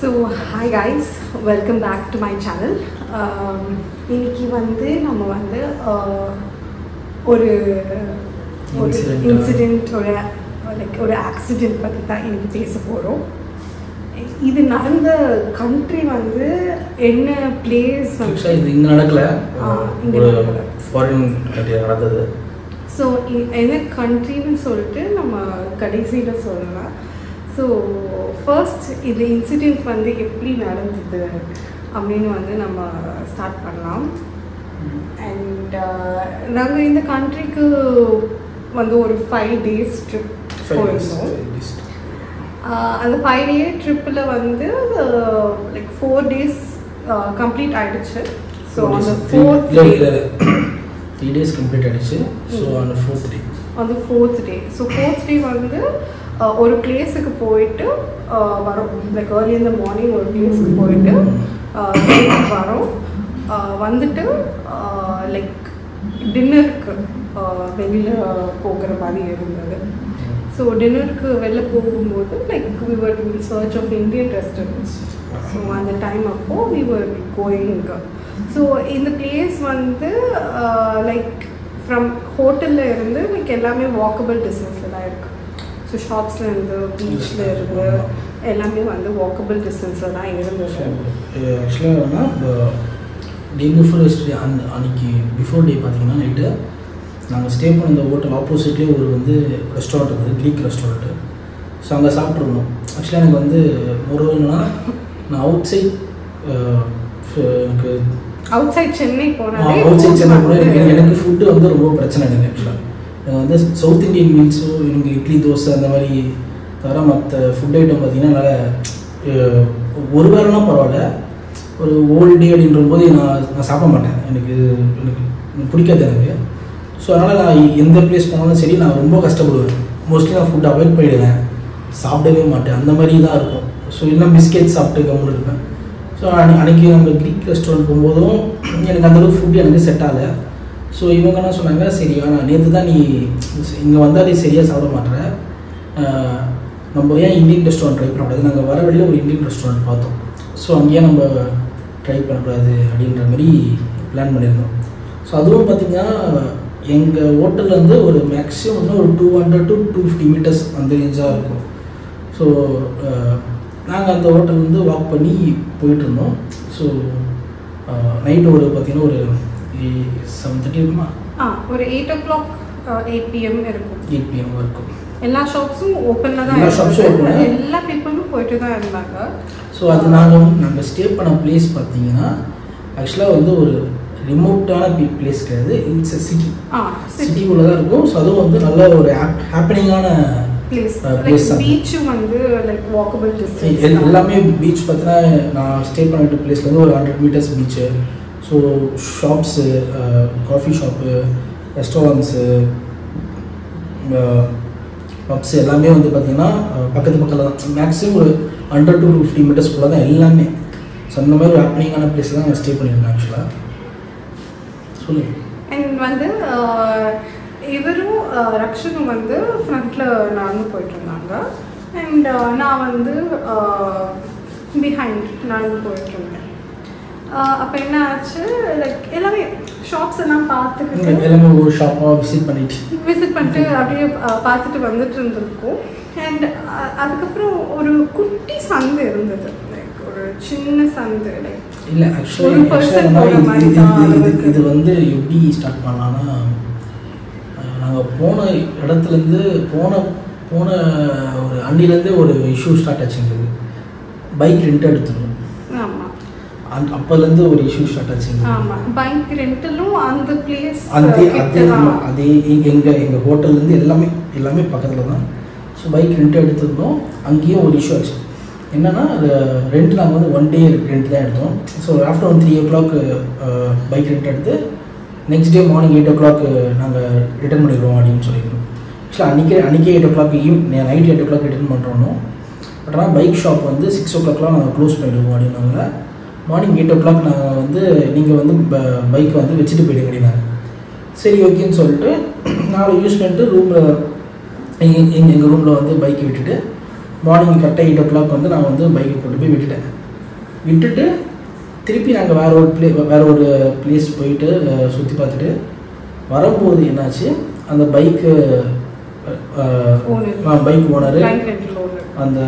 So hi guys, welcome back to my channel. இன்னைக்கு வந்து நம்ம வந்து ஒரு இன்சிடென்ட் ஒரு ஆக்சிடென்ட் பற்றி தான் இன்னைக்கு பேச போகிறோம். இது நடந்த கண்ட்ரி வந்து என்ன பிளேஸ் வந்து இது இங்கே நடக்கல, ஒரு ஃபாரின் கண்ட்ரியில் நடந்தது. ஸோ என்ன கண்ட்ரின்னு சொல்லிட்டு நம்ம கடைசியில் சொல்லலாம். ஸோ ஃபர்ஸ்ட் இது இன்சிடெண்ட் வந்து எப்படி நடந்தது அப்படின்னு வந்து நம்ம ஸ்டார்ட் பண்ணலாம். அண்ட் நாங்கள் இந்த கண்ட்ரிக்கு வந்து ஒரு 5 days ட்ரிப் போயிருந்தோம். அந்த 5 day ட்ரிப்பில் வந்து லைக் 4 days கம்ப்ளீட் ஆகிடுச்சு. ஸோ அந்த 3 days கம்ப்ளீட் ஆகிடுச்சு. ஸோ அந்த fourth day so fourth day வந்து ஒரு பிளேஸுக்கு போயிட்டு வரோம். லைக் ஏர்லி இந்த மார்னிங் ஒரு பிளேஸுக்கு போயிட்டு வரோம். வந்துட்டு லைக் டின்னருக்கு வெளியில் போகிற மாதிரி இருந்தது. ஸோ டின்னருக்கு வெளில போகும்போது like we were in search of Indian restaurants. So அந்த டைம் அப்போ we were going. ஸோ இந்த பிளேஸ் வந்து லைக் ஃப்ரம் ஹோட்டலில் இருந்து லைக் எல்லாமே வாக்கபிள் டிஸ்டன்ஸில் தான் இருக்குது. ஸோ ஷாப்ஸில் இருந்து பீச்சில் இருந்து எல்லாமே வந்து வாக்கபிள் டிஸ்டன்ஸில் தான் இருந்தது. ஆக்சுவலாக என்னன்னா டே பிஃபோர் எஸ்டே அன்னைக்கு பிஃபோர் டே பார்த்தீங்கன்னா நைட்டு நாங்கள் ஸ்டே பண்ண இந்த ஹோட்டல் ஆப்போசிட்லேயே ஒரு வந்து ரெஸ்டாரண்ட் இருந்தது, க்ரீக் ரெஸ்டாரண்ட்டு. ஸோ அங்கே சாப்பிட்ருந்தோம். ஆக்சுவலாக எனக்கு வந்து என்னன்னா நான் அவுட் சைட் சென்னை போனேன். எனக்கு ஃபுட்டு வந்து ரொம்ப பிரச்சனை எனக்கு. ஆக்சுவலாக எனக்கு வந்து சவுத் இண்டியன் மீல்ஸோ எனக்கு இட்லி தோசை அந்த மாதிரி தவிர மற்ற ஃபுட் ஐட்டம் பார்த்திங்கன்னா என்னால் ஒரு வேலைலாம் பரவாயில்ல, ஒரு ஓல்ட் டே அப்படின்ற போது நான் சாப்பிட மாட்டேன். எனக்கு பிடிக்காது எனக்கு. ஸோ அதனால் நான் எந்த பிளேஸ் போனாலும் சரி நான் ரொம்ப கஷ்டப்படுவேன். மோஸ்ட்லி நான் ஃபுட் அவாய்ட் பண்ணிவிடுவேன், சாப்பிடவே மாட்டேன். அந்த மாதிரி தான் இருக்கும். ஸோ இன்னும் பிஸ்கெட் சாப்பிட்டு கம்முன்னு இருப்பேன். ஸோ அன்றைக்கி நம்ம க்ரீக் ரெஸ்டாரண்ட் போகும்போதும் எனக்கு அந்தளவுக்கு ஃபுட்டு எனக்கு செட் ஆகலை. ஸோ இவங்க என்ன சொன்னாங்க, சரி ஆனால் நேற்று தான் நீ இங்கே வந்தால் நீ சரியாக சாப்பிட மாட்டேற, நம்ம ஏன் இந்தியன் ரெஸ்டாரண்ட் ட்ரை பண்ணக்கூடாது, நாங்கள் வர வழியில் ஒரு இந்தியன் ரெஸ்டாரண்ட் பார்த்தோம். ஸோ அங்கேயே நம்ம ட்ரை பண்ணக்கூடாது அப்படின்ற மாதிரி பிளான் பண்ணியிருந்தோம். ஸோ அதுவும் பார்த்திங்கன்னா எங்கள் ஹோட்டல்லேருந்து ஒரு மேக்ஸிமம் வந்து ஒரு 200 to 250 meters அந்த ரேஞ்சாக இருக்கும். ஸோ நாங்கள் அந்த ஹோட்டல்லேருந்து வாக் பண்ணி போயிட்டுருந்தோம். ஸோ நைட்டு ஒரு பார்த்திங்கன்னா ஒரு 7:30 இருக்குமா, ஒரு 8 o'clock 8 PM இருக்கும். 8 PM இருக்கும். எல்லா ஷாப்ஸும் ஓப்பனில் தான், எல்லா பீப்புளும் போயிட்டு தான் இருந்தாங்க. ஸோ அது நாங்கள் ஸ்டே பண்ண பிளேஸ் பார்த்தீங்கன்னா ஆக்சுவலாக வந்து ஒரு ரிமோட்டான பிளேஸ் கிடையாது, இட்ஸ் சிட்டிக்குள்ளே தான் இருக்கும். ஸோ அதுவும் வந்து நல்ல ஒரு ஹாப்பனிங்கான பிளேஸ் தான். பீச்சும் வந்து லைக் வாக்கபிள் டிஸ்டன்ஸ் எல்லாமே பீச் பார்த்தீங்கன்னா நான் ஸ்டே பண்ணிட்ட பிளேஸ்லேருந்து ஒரு 100 meters beach. So shops, coffee shop, restaurants, puffs எல்லாமே வந்து பார்த்திங்கன்னா பக்கத்தில் தான். மேக்ஸிமம் ஒரு 100 to 250 meters தான் எல்லாமே. ஸோ அந்த மாதிரி ஒரு ஹாப்பனிங்கான பிளேஸ் தான் நான் ஸ்டே பண்ணியிருந்தேன் ஆக்சுவலாக. சொல்லுங்கள். அண்ட் வந்து இவரும் ரக்ஷனும் வந்து ஃப்ரண்ட்டில் நடந்து போயிட்டு இருந்தாங்க. அண்ட் நான் வந்து பிஹைண்ட் நடந்து போயிட்டு இருந்தேன். அப்போ என்ன ஆச்சு, லைக் எல்லாமே ஷாப்ஸ் எல்லாம் பார்த்துக்கிட்டு எல்லாமே ஒரு ஷாப்பாக விசிட் பண்ணிட்டு அப்படியே பார்த்துட்டு வந்துட்டு இருந்திருக்கோம். அண்ட் அதுக்கப்புறம் ஒரு குட்டி சந்து இருந்தது, லைக் ஒரு சின்ன சந்து. லைக் இல்லை ஆக்சுவலி இது வந்து எப்படி ஸ்டார்ட் பண்ணலான்னா, நாங்கள் போன இடத்துலேருந்து போன ஒரு அன்னிலேருந்து ஒரு இஷ்யூ ஸ்டார்ட் ஆச்சுங்கிறது. பைக் ரெண்ட் எடுத்துருந்தோம். ஆமாம், அப்போலேருந்து ஒரு இஷ்யூ ஸ்டார்ட் ஆச்சு. ஆமாம், பைக் ரெண்டலும் அந்த பிளேஸ் அதே எங்கள் ஹோட்டல்லேருந்து எல்லாமே பக்கத்தில் தான். ஸோ பைக் ரெண்ட் எடுத்துருந்தோம். அங்கேயும் ஒரு இஷ்யூ ஆச்சு. என்னென்னா ரெண்ட் நாங்கள் வந்து 1 day ரெண்ட் தான் எடுத்தோம். So after 3 o'clock bike rent எடுத்து நெக்ஸ்ட் டே மார்னிங் 8 o'clock நாங்கள் ரிட்டர்ன் பண்ணிடுவோம் அப்படின்னு சொல்லியிருந்தோம். ஆக்சுவலாக அன்றைக்கே 8 o'clock நைட் 8 o'clock ரிட்டர்ன் பண்ணுறோம். பட் ஆனால் பைக் ஷாப் வந்து 6 o'clockலாம் நாங்கள் க்ளோஸ் பண்ணிடுவோம் அப்படின்னாங்க. மார்னிங் 8 o'clock நாங்கள் வந்து நீங்கள் வந்து பைக்கை வந்து வச்சுட்டு போயிடுங்க அப்படின்னாங்க. சரி ஓகேன்னு சொல்லிட்டு நாங்கள் யூஸ் பண்ணிட்டு ரூமில் எங்கள் ரூமில் வந்து பைக்கை விட்டுட்டு மார்னிங் கரெக்டாக 8 o'clock வந்து நான் வந்து பைக்கை கொண்டு போய் விட்டுட்டு திருப்பி நாங்கள் வேறு ஒரு பிளேஸ் போயிட்டு சுற்றி பார்த்துட்டு வரும்போது என்னாச்சு, அந்த பைக் ஓனர் அந்த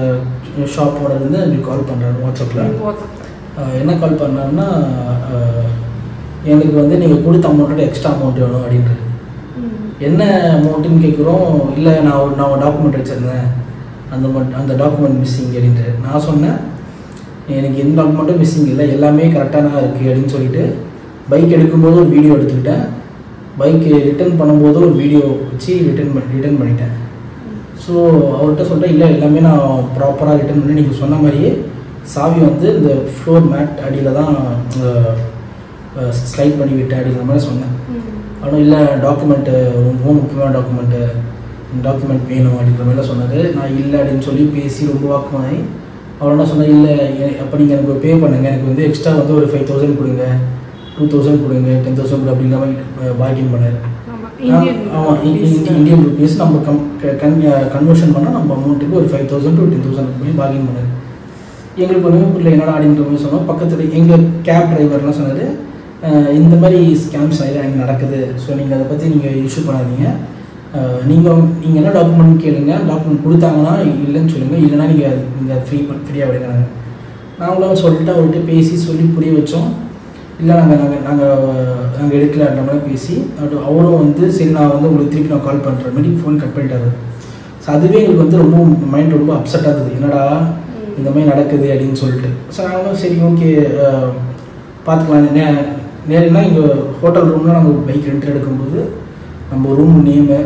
ஷாப் ஓனர் வந்து எங்களுக்கு கால் பண்ணுறாரு வாட்ஸ்அப்பில். என்ன கால் பண்ணாருன்னா, எனக்கு வந்து நீங்கள் கொடுத்த அமௌண்ட்டோட எக்ஸ்ட்ரா அமௌண்ட் வேணும் அப்படின்றது. என்ன அமௌண்ட்டுன்னு கேட்குறோம். இல்லை நான் டாக்குமெண்ட் வச்சுருந்தேன், அந்த டாக்குமெண்ட் மிஸ்ஸிங் அப்படின்ட்டு. நான் சொன்னேன் எனக்கு எந்த டாக்குமெண்ட்டும் மிஸ்ஸிங் இல்லை, எல்லாமே கரெக்டாக தான் இருக்குது அப்படின்னு சொல்லிட்டு பைக் எடுக்கும்போது ஒரு வீடியோ எடுத்துக்கிட்டேன், பைக்கு ரிட்டர்ன் பண்ணும்போது ஒரு வீடியோ வச்சு ரிட்டர்ன் பண்ணிட்டேன். ஸோ அவர்கிட்ட சொல்கிறேன், இல்லை எல்லாமே நான் ப்ராப்பராக ரிட்டர்ன் பண்ணி நீங்கள் சொன்ன மாதிரியே சாவி வந்து இந்த ஃப்ளோர் மேட் அடியில் தான் ஸ்லைட் பண்ணி விட்டேன் அப்படிங்கிற மாதிரி சொன்னேன். ஆனால் இல்லை டாக்குமெண்ட்டு ரொம்ப முக்கியமான டாக்குமெண்ட் வேணும் அப்படிங்கிற மாதிரிலாம் சொன்னார். நான் இல்லை அப்படின்னு சொல்லி பேசி ரொம்ப வாக்குமாகி அவர் என்ன சொன்னார், இல்லை அப்போ நீங்கள் எனக்கு பே பண்ணுங்கள், எனக்கு வந்து எக்ஸ்ட்ரா வந்து ஒரு 5,000 கொடுங்க, 2,000 கொடுங்க, 10,000 கொடு அப்படிங்கிற மாதிரி பார்கின் பண்ணார். ஆமாம், இந்தியன் ருபீஸ் நம்ம கன்வர்ஷன் பண்ணால் நம்ம அமௌண்ட்டுக்கு ஒரு 5,000 to 10,000 பார்கின் பண்ணார். எங்களுக்கு ஒன்றுமே புரியல, என்னடா அப்படின்ற மாதிரி சொன்னோம். பக்கத்தில் எங்கள் கேப் டிரைவர்லாம் சொன்னார், இந்த மாதிரி ஸ்கேம்ஸ் அங்கே நடக்குது, ஸோ நீங்கள் அதை பற்றி நீங்கள் இஷ்யூ பண்ணாதீங்க, நீங்கள் என்ன டாக்குமெண்ட் கேளுங்க, டாக்குமெண்ட் கொடுத்தாங்கன்னா இல்லைன்னு சொல்லுங்கள், இல்லைனா நீங்கள் ஃப்ரீயாக விடுங்கிறாங்க. நாங்களும் சொல்லிட்டு அவர்கிட்ட பேசி சொல்லி புரிய வச்சோம். இல்லை நாங்கள் எடுக்கலான்ற மாதிரி பேசி அவரும் வந்து சரி நான் வந்து உங்களுக்கு திருப்பி நான் கால் பண்ணுற மாதிரி ஃபோன் கட் பண்ணிட்டாரு. ஸோ அதுவே எங்களுக்கு வந்து ரொம்ப மைண்ட் ரொம்ப அப்செட் ஆகுது, என்னடா இந்த மாதிரி நடக்குது அப்படின்னு சொல்லிட்டு. ஸோ நாங்களும் சரி ஓகே பார்த்துக்கலாம். நேரம்னா இங்கே ஹோட்டல் ரூம்லாம் நாங்கள் பைக் ரெண்ட் எடுக்கும்போது நம்ம ரூம் நேமு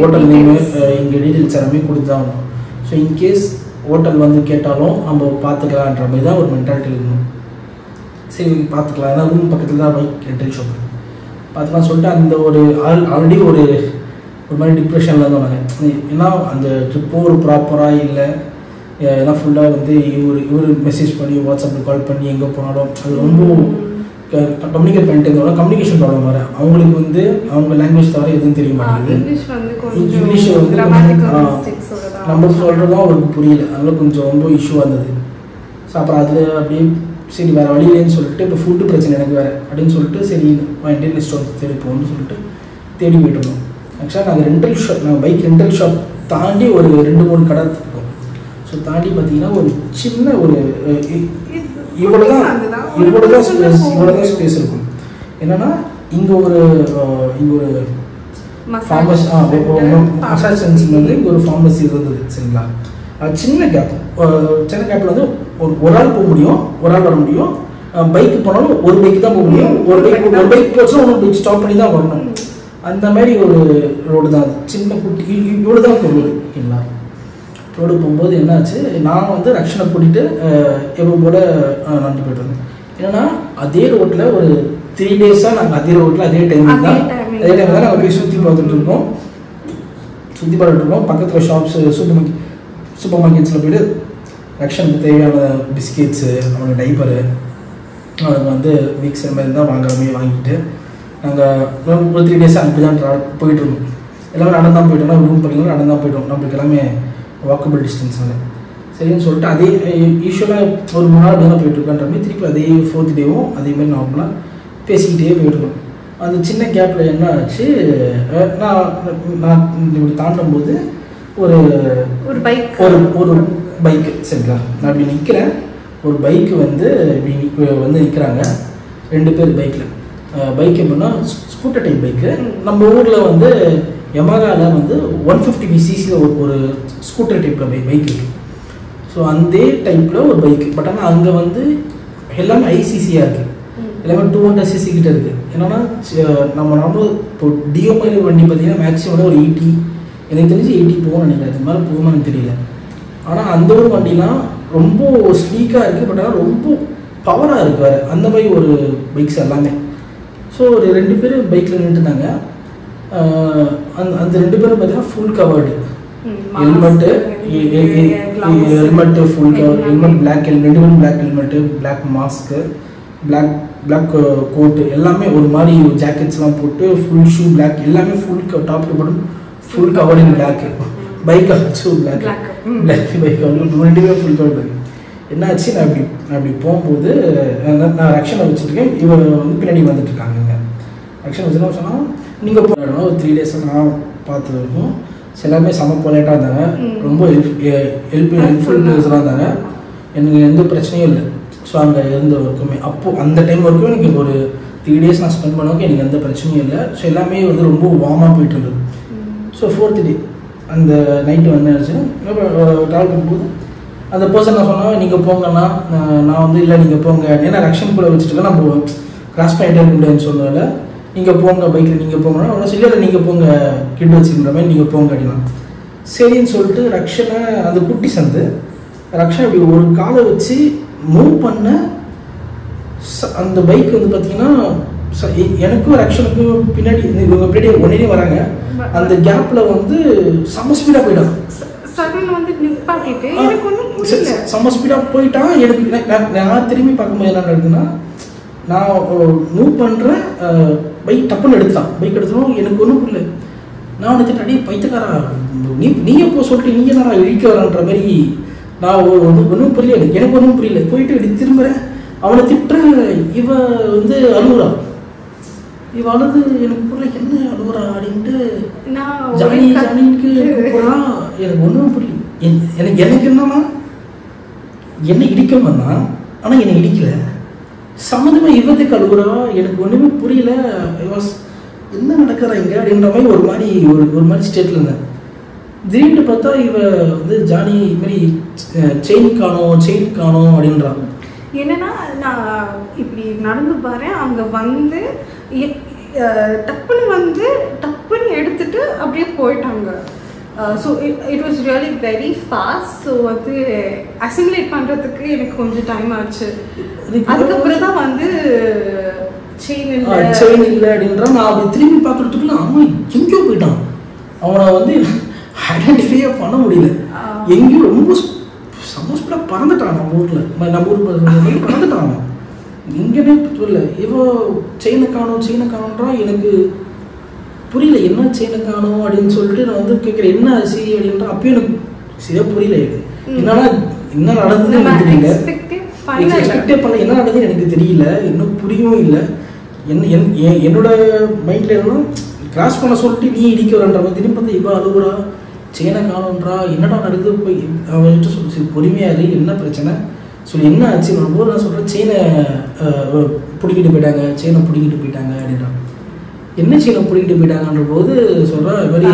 ஹோட்டல் நேமு எங்கள் டீட்டெயில்ஸ் எல்லாமே கொடுத்தாகணும். ஸோ இன்கேஸ் ஹோட்டல் வந்து கேட்டாலும் நம்ம பார்த்துக்கலான்ற மாதிரி தான் ஒரு மென்டாலிட்டி இருக்கணும். சரி பார்த்துக்கலாம், ஏன்னா ரூம் பக்கத்தில் தான் பைக் ரெண்டல் ஷாப் பார்த்துக்கலாம் சொல்லிட்டு அந்த ஒரு ஆல்ரெடி ஒரு மாதிரி டிப்ரெஷனில் இருந்தோம் நாங்கள். ஏன்னா அந்த ட்ரிப்போ ஒரு ப்ராப்பராக இல்லை, ஏன்னா ஃபுல்லாக வந்து இவர் மெசேஜ் பண்ணி வாட்ஸ்அப்பில் கால் பண்ணி எங்கே போனாலும் அது ரொம்ப கம்யூனிகேட் பண்ணிட்டு இருந்தோம்னா கம்யூனிகேஷன் ப்ராப்ளம் வர. அவங்களுக்கு வந்து அவங்க லாங்குவேஜ் தவிர எதுவும் தெரிய மாட்டேங்குது. இங்கிலீஷ் வந்து நம்ம சொல்கிறதும் அவருக்கு புரியல, அதனால கொஞ்சம் ரொம்ப இஷ்யூவாக இருந்தது. ஸோ அப்புறம் அதில் அப்படியே சரி வேறு வழியிலேன்னு சொல்லிட்டு இப்போ ஃபுட்டு பிரச்சனை எனக்கு வேறு அப்படின்னு சொல்லிட்டு சரி வாங்கிட்டு ரெஸ்டாரண்ட் தேடி போகணும்னு சொல்லிட்டு தேடி போயிட்டு இருந்தோம். ஆக்சுவலாக நாங்கள் பைக் ரெண்டல் ஷாப் தாண்டி ஒரு 2-3 கடை இருக்கோம். ஸோ தாண்டி பார்த்தீங்கன்னா ஒரு சின்ன ஒரு இவ்வளோதான் ஸ்பேஸ் இருக்கும். என்னன்னா இங்கே ஒரு ஃபார்மசி மசாஜ் சென்சிங் வந்து இங்கே ஒரு ஃபார்மசி இருந்தது சரிங்களா. சின்ன கேப்பில் வந்து ஒரு ஆள் போக முடியும், ஒரு ஆள் வர முடியும். பைக்கு போனாலும் ஒரு பைக்கு தான் போக முடியும், ஒரு பைக் போச்சுன்னா ஒரு பைக் ஸ்டாப் பண்ணி தான் வரணும். அந்த மாதிரி ஒரு ரோடு தான் அது, சின்ன குட்டி இவ்வளோ தான் ரோடு ஓகேங்களா. ரோடு போகும்போது என்னாச்சு, நான் வந்து ரக்ஷனை கூட்டிகிட்டு எப்போ போல நடந்து போய்ட்டு இருந்தேன். என்னன்னா அதே ரோட்டில் ஒரு 3 days நாங்கள் அதே ரோட்டில் அதே டைமில் தான் நாங்கள் போய் சுற்றி பார்த்துட்டு இருக்கோம். பக்கத்தில் ஷாப்ஸ் சூப்பர் மார்க்கெட்ஸில் போய்ட்டு ரக்ஷனுக்கு தேவையான பிஸ்கெட்ஸு, அவனோட டைப்பரு, அவனுக்கு வந்து வீக்ஸ் அந்த மாதிரி தான் வாங்கிட்டு நாங்கள் ஒரு 3 days அப்படி தான் போயிட்டுருந்தோம். எல்லாமே நடந்தான் போயிட்டோம்னா ரூம் பக்கத்தில் நடந்தான் போய்ட்டோம். நம்மளுக்கு எல்லாமே வாக்கபிள் டிஸ்டன்ஸ் வந்து சரின்னு சொல்லிட்டு அதே யூஸ்வலாக ஒரு 3 நாள் தான் போயிட்டுருக்கோன்ற மாதிரி திருப்பி அதே 4th டேவும் அதேமாதிரி நார்மலாக பேசிக்கிட்டே போயிட்டுருக்கோம். அந்த சின்ன கேப்பில் என்ன ஆச்சு, நான் இப்படி தாண்டும் போது ஒரு பைக்கு சரிங்களா, நான் இப்படி நிற்கிறேன், ஒரு பைக்கு வந்து இப்படி வந்து நிற்கிறாங்க 2 பேர் பைக்கில். பைக் எப்படின்னா ஸ்கூட்டர் டைப் பைக்கு. நம்ம ஊரில் வந்து யமஹாவில் வந்து 150cc ஒரு ஸ்கூட்டர் டைப்பில் பைக் இருக்குது. ஸோ அந்த டைப்பில் ஒரு பைக்கு. பட் ஆனால் அங்கே வந்து எல்லாமே ஐசிசியாக இருக்குது, எல்லாமே 200cc கிட்ட இருக்குது. என்னன்னா நம்ம நார்மல் இப்போ டியோ மாதிரி வண்டி பார்த்தீங்கன்னா மேக்ஸிமம் ஒரு 80, எனக்கு தெரிஞ்சு 80 போகணும்னு நினைக்கிறேன், அது மாதிரி போகுமா எனக்கு தெரியல. ஆனால் அந்த ஒரு வண்டிலாம் ரொம்ப ஸ்லீக்காக இருக்குது, பட் ஆனால் ரொம்ப பவராக இருக்குது வேறு, அந்த மாதிரி ஒரு பைக்ஸ் எல்லாமே. ஸோ ஒரு 2 பேர் பைக்கில் நின்றுட்டாங்க. அந்த 2 பேரும் பார்த்தீங்கன்னா full covered, helmet full cover, helmet black helmet, 2 பேரும் black helmet, black mask, black coat, எல்லாமே ஒரு மாதிரி ஜாக்கெட்ஸ்லாம் போட்டு ஃபுல் ஷூ பிளாக், எல்லாமே full top to bottom full covered in black. Bike ஆச்சு பிளாக் பைக் ரெண்டுமே ஃபுல் கவர் பைக். என்னாச்சு, நான் அப்படி போகும்போது நான் ரக்ஷனை வச்சுருக்கேன், இவன் வந்து பின்னாடி வந்துட்டு இருக்காங்க. ரக்ஷன் வச்சுன்னா சொன்னால் நீங்கள் போகணும் ஒரு 3 days நான் பார்த்து இருக்கும். எல்லாமே செம்ம பொலைட்டாக இருந்தாங்க, ரொம்ப ஹெல்ப்ஃபுல் பேஸராக இருந்தாங்க. எனக்கு எந்த பிரச்சனையும் இல்லை. ஸோ அங்கே இருந்த வரைக்குமே அப்போது அந்த டைம் வரைக்கும் எனக்கு ஒரு 3 days நான் ஸ்பெண்ட் பண்ணவும் எனக்கு எந்த பிரச்சனையும் இல்லை. ஸோ எல்லாமே வந்து ரொம்ப வார்மாக போயிட்டு இருந்தது. ஸோ 4th day அந்த நைட்டு வந்து ஆச்சுன்னா ட்ராவல் பண்ணும்போது அந்த பர்சன் நான் சொன்னால் நீங்கள் போங்கன்னா நான் வந்து இல்லை நீங்கள் போங்க, ஏன்னா ரக்ஷன் கூட வச்சுட்டு நம்ம கிராஸ் பண்ணிட்டே இருக்க முடியாதுன்னு சொன்னதால நீங்கள் போங்க பைக்கில் நீங்கள் போங்கன்னா அவ்வளோ சொல்லி அதை நீங்கள் போங்க கிட் வச்சுக்கிற மாதிரி நீங்கள் போங்க அப்படின்னா சரின்னு சொல்லிட்டு ரக்ஷனை அந்த குட்டி சந்து ரக்ஷன் இப்படி ஒரு காலை வச்சு மூவ் பண்ண அந்த பைக் வந்து பார்த்தீங்கன்னா எனக்கும் ரக்ஷனுக்கும் பின்னாடி இவங்க பின்னாடி ஒன்னே வராங்க. அந்த கேப்பில் வந்து செம்ம ஸ்பீடாக போயிட்டான். செம்ம ஸ்பீடாக போயிட்டான். எனக்கு நான் திரும்பி பார்க்கும்போது என்ன நடக்குதுன்னா நான் மூவ் பண்ணுறேன், பைக் டப்புன்னு எடுத்தான். பைக் எடுத்தோம் எனக்கு ஒன்றும் புரியல. நான் வந்துட்டு அடி பைத்தக்காரா நீ எப்போ சொல்லிட்டு நீ என்ன இழிக்க வரான்ற மாதிரி நான் ஒன்றும் புரியல. எனக்கு ஒன்றும் புரியல. போயிட்டு இப்படி திரும்புகிறேன், அவனை திட்டுறேன். இவ வந்து அழுகுறா. இவ அழுது எனக்கு புரியல என்ன அழுகுறா அப்படின்ட்டு ஜானிக்கு கூப்பிட்றான். எனக்கு ஒன்றும் புரியல. எனக்கு என்னன்னா என்னை இடிக்க வந்தான், ஆனால் என்னை இடிக்கல. சம்மந்தமாக இவத்துக்கு அழுகுறா. எனக்கு ஒன்றுமே புரியல. என்ன நடக்கிறா இங்கே அப்படின்ற மாதிரி ஒரு மாதிரி ஸ்டேட்டில் இருந்தேன். திடீர்னு பார்த்தா இவ வந்து ஜானி இதுமாரி செயின் காணோம் அப்படின்றான். என்னன்னா நான் இப்படி நடந்து பாறேன், அங்கே வந்து டப்புன்னு எடுத்துட்டு அப்படியே போயிட்டாங்க. So it was really very fast. So வந்து அசிமுலேட் பண்ணுறதுக்கு எனக்கு கொஞ்சம் டைம் ஆச்சு. அதுக்கப்புறம் தான் வந்து செயின் இல்லை அப்படின்றான். நான் அப்படி திரும்பி பார்க்குறதுக்குள்ள அவன் எங்கேயோ போயிட்டான். அவனை வந்து ஐடென்டிஃபையே பண்ண முடியல. எங்கேயும் ரொம்ப சமஸ்பீடாக பறந்துட்டான். நம்ம ஊர் பறந்துட்டான். அவன் எங்கேனே புரியல. இவோ செயினை காணோன்றான். எனக்கு புரியல என்ன செயினை காணோம் அப்படின்னு சொல்லிட்டு நான் வந்து கேட்குறேன் என்ன ஆச்சு அப்படின்ற. அப்பயும் எனக்கு சரியா புரியல. என்னன்னா என்ன நடந்ததுன்னு எனக்கு தெரியல. எக்ஸ்பெக்டே பண்ணல. என்ன நடந்ததுன்னு எனக்கு தெரியல. இன்னும் புரியவும் இல்லை. என்னோட மைண்டில் என்னன்னா கிராஸ் பண்ண சொல்லிட்டு நீ இடிக்க வரன்ற மாதிரி திரும்பி பார்த்தா இவ அழுகுறா, செயினை காணோன்றா. என்னடா நடக்குது போய் அவன்கிட்ட சொல்லி பொறுமையாக என்ன பிரச்சனை சொல்லி என்ன ஆச்சு போது நான் சொல்கிறேன் செயினை பிடிக்கிட்டு போயிட்டாங்க அப்படின்றான். என்ன செயினை பிடிக்கிட்டு போயிட்டாங்கன்ற போது சொல்கிறா இது மாதிரி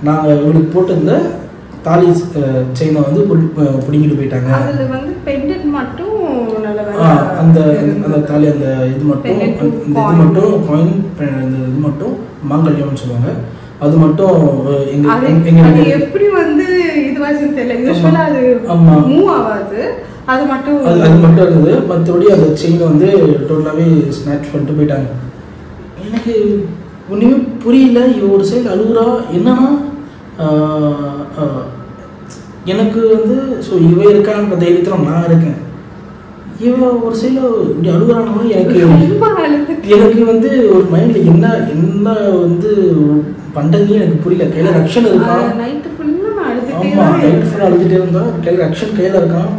நாங்கள் இவனுக்கு போட்டிருந்த தாலி செயினை வந்து பிடிக்கிட்டு போயிட்டாங்க. அந்த தாலி அந்த இது மட்டும் காயின் இந்த இது மட்டும் மாங்கல்யம்னு சொல்லுவாங்க. அது மட்டும் எப்படி வந்து இதுவாச்சுன்னு தெரியல. யூசுவலா அது மூவ் ஆகாது. அது மட்டும் இருந்தது. மற்றபடி அந்த செயின் வந்து டோட்டலாகவே ஸ்நாட்ச் பண்ணிட்டு போயிட்டாங்க. எனக்கு ஒன்றுமே புரியல. இவ ஒரு சைடு அழுகுறா. என்னன்னா எனக்கு வந்து ஸோ இவ இருக்கான்ற தைரியத்தில் நான் இருக்கேன். இவன் ஒரு சைடில் இப்படி அழுகுறானா எனக்கு வந்து ஒரு மைண்டில் என்ன வந்து பண்ணுறதுன்னு எனக்கு புரியல. கையில் ரக்ஷன் இருக்கான். ஆமாம் நைட்டு ஃபுல்லாக அழுதுகிட்டே இருந்தான். கையில் ரக்ஷன் கையில் இருக்கான்.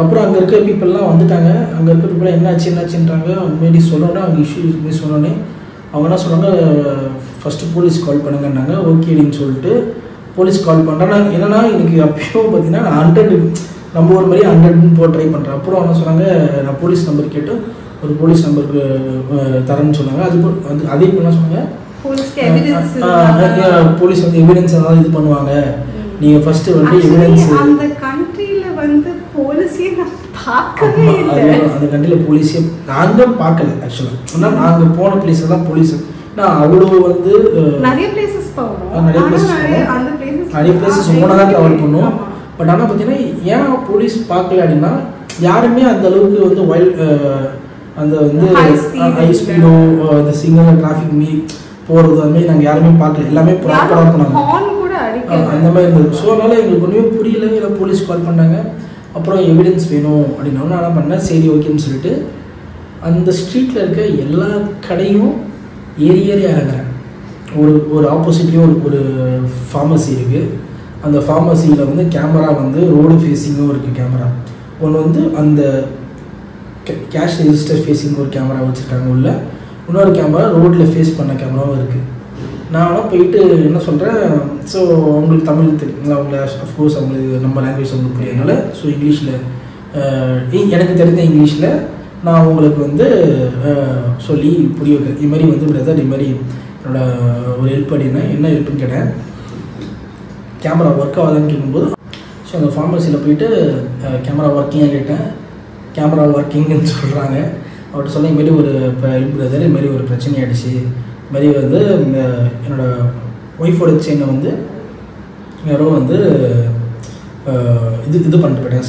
அப்புறம் அங்கே இருக்க பீப்புளெலாம் வந்துட்டாங்க. அங்கே இருக்க பீப்புளாக என்னாச்சுன்றாங்க. முன்னாடி சொன்னோன்னே அவங்க இஷ்யூ சொன்னோன்னே அவங்க என்ன சொன்னாங்க, ஃபஸ்ட்டு போலீஸ் கால் பண்ணுங்கன்னாங்க. ஓகே அப்படின்னு சொல்லிட்டு போலீஸ் கால் பண்ணுறேன். என்னன்னா எனக்கு அப்பயும் பார்த்தீங்கன்னா நான் 100 நம்ம ஒரு மாதிரி 100 போட்டு ட்ரை பண்ணுறேன். அப்புறம் என்ன சொன்னாங்க, நான் போலீஸ் நம்பர் கேட்டு ஒரு போலீஸ் நம்பருக்கு தரேன்னு சொன்னாங்க. அதே இப்போ என்ன சொன்னாங்க, போலீஸ் வந்து எவிடன்ஸ் ஏதாவது இது பண்ணுவாங்க. நீங்கள் ஃபர்ஸ்ட் வந்து எவிடன்ஸ் அந்த கண்ட்ரியில் வந்து போலீஸே பார்க்கவே இல்லை. அந்த கண்ட்ரியில் போலீஸே நாங்கள் பார்க்கல. ஆக்சுவலாக ஆனால் நாங்கள் போன பிளேஸில் தான் போலீஸ். நான் அவ்வளோ வந்து நிறைய பிளேசஸ் போனோம். நிறைய பிளேசஸ் ஓனாக தான் ட்ராவல் பண்ணோம். பட் ஆனால் பார்த்தீங்கன்னா ஏன் போலீஸ் பார்க்கல அப்படின்னா யாருமே அந்த அளவுக்கு வந்து அந்த வந்து ஹை ஸ்பீடோ இந்த சிக்னல் டிராஃபிக் மீறி போகிறது அந்த மாதிரி நாங்கள் யாருமே பார்க்கல. எல்லாமே ப்ராப்பராக பண்ணாங்க. அந்த மாதிரி இருந்தது. ஸோ அதனால் எங்களுக்கு ஒன்றுமே புரியல. ஏதோ போலீஸ் கால் பண்ணாங்க. அப்புறம் எவிடன்ஸ் வேணும் அப்படின்னா நான் என்ன பண்ணேன், சரி ஓகேன்னு சொல்லிட்டு அந்த ஸ்ட்ரீட்டில் இருக்க எல்லா கடையும் ஏறி இறங்குறேன். ஒரு ஆப்போசிட்லேயும் ஒரு ஃபார்மசி இருக்குது. அந்த ஃபார்மசியில் வந்து கேமரா வந்து ரோடு ஃபேஸிங்கும் இருக்குது கேமரா. ஒன்று வந்து அந்த கேஷ் ரெஜிஸ்டர் ஃபேஸிங் ஒரு கேமரா வச்சுருக்காங்க உள்ள, இன்னொரு கேமரா ரோட்டில் ஃபேஸ் பண்ண கேமராவும் இருக்குது. நானும் போயிட்டு என்ன சொல்கிறேன், ஸோ அவங்களுக்கு தமிழ் தெரியுங்களா, அவங்கள அஃப்கோர்ஸ் அவங்களுக்கு நம்ம லாங்குவேஜ் அவங்களுக்கு புரியறதுனால ஸோ இங்கிலீஷில் எனக்கு தெரிஞ்ச இங்கிலீஷில் நான் உங்களுக்கு வந்து சொல்லி புரிய வைக்கிறேன். இது மாதிரி வந்து பிரதர் இது மாதிரி என்னோட ஒரு ஹெல்ப் பண்ணினேன், என்ன ஹெல்ப்புன்னு கேட்டேன். கேமரா ஒர்க் ஆகாதான்னு கேட்கும்போது ஸோ அந்த ஃபார்மசியில் போயிட்டு கேமரா ஒர்க்கிங்காக கேட்டேன். கேமரா ஒர்க்கிங்னு சொல்கிறாங்க. அவர்கிட்ட சொன்ன இதுமாரி ஒரு இப்போ ஹெல்ப் பிரதர் இதுமாரி ஒரு பிரச்சனை ஆகிடுச்சு, இதுமாரி வந்து என்னோடய ஒய்ஃபோட செயினை வந்து யாரோ வந்து இது பண்ணிட்டு போயிட்டாங்க,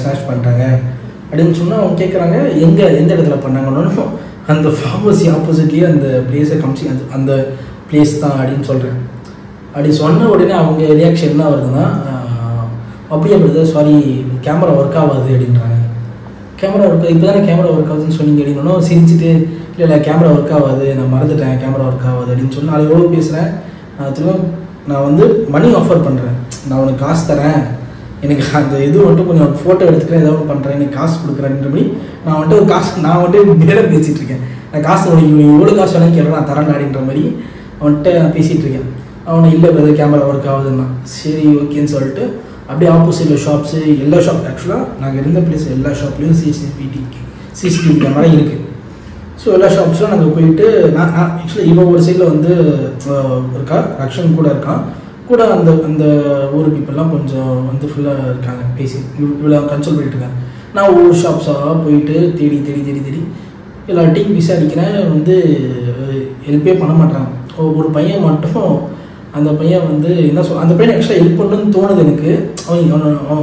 ஸ்நாச் பண்ணிட்டாங்க அப்படின்னு சொன்னால் அவங்க கேட்குறாங்க எந்த இடத்துல பண்ணாங்கன்னு. அந்த ஃபார்மசி ஆப்போசிட்லேயே அந்த பிளேஸை காமிச்சி அந்த பிளேஸ் தான் அப்படின்னு சொல்கிறேன். அப்படி சொன்ன உடனே அவங்க ரியாக்ஷன் என்ன வருதுன்னா, அப்படியே பிரதர் சாரி கேமரா ஒர்க் ஆகாது அப்படின்றாங்க. கேமரா ஒர்க் இப்போ தானே கேமரா ஒர்க் ஆகுதுன்னு சொன்னீங்க அப்படின்னா சிரிச்சுட்டு இல்லை கேமரா ஒர்க் ஆகாது, நான் மறந்துட்டேன் கேமரா ஒர்க் ஆகாது அப்படின்னு சொல்லி நான் எவ்வளோ பேசுகிறேன். நான் வந்து மணி ஆஃபர் பண்ணுறேன், நான் உனக்கு காசு தரேன், எனக்கு அந்த இது மட்டும் கொஞ்சம் ஃபோட்டோ எடுத்துக்கிறேன், ஏதாவது பண்ணுறேன், எனக்கு காசு கொடுக்குறேன்றபடி நான் வந்துட்டு ஒரு காசு நான் வந்துட்டு மேலே பேசிகிட்டு இருக்கேன். நான் காசு உனக்கு எவ்வளோ காசு வேணாலும் கேட்குறேன், நான் தரேன் அப்படின்ற மாதிரி அவன்கிட்ட நான் பேசிகிட்டு இருக்கேன். அவனை இல்லை பிரதர் கேமரா ஒர்க் ஆகுதுன்னா சரி ஓகேன்னு சொல்லிட்டு அப்படியே ஆப்போசிட்டில் ஷாப்ஸு எல்லா ஷாப் ஆக்சுவலாக நாங்கள் இருந்த பிளேஸ் எல்லா ஷாப்லேயும் சிசிடிவி கேமரா இருக்குது. ஸோ எல்லா ஷாப்ஸும் நாங்கள் போயிட்டு நான் ஆக்சுவலாக இவன் ஒரு சைடில் வந்து இருக்கா ரக்ஷன் கூட இருக்கான், கூட அந்த ஊர் பீப்புளெலாம் கொஞ்சம் வந்து ஃபுல்லாக இருக்காங்க பேசி இவ்வளோ கன்சல்ட் பண்ணிட்டு இருக்காங்க. நான் ஒவ்வொரு ஷாப்ஸாக போயிட்டு தேடி எல்லார்ட்டையும் விசாரிக்கிறேன், வந்து ஹெல்ப்பே பண்ண மாட்டாங்க. ஒரு பையன் மட்டும் அந்த பையன் வந்து என்ன அந்த பையனை ஆக்சுவலாக ஹெல்ப் பண்ணணும்னு தோணுது எனக்கு.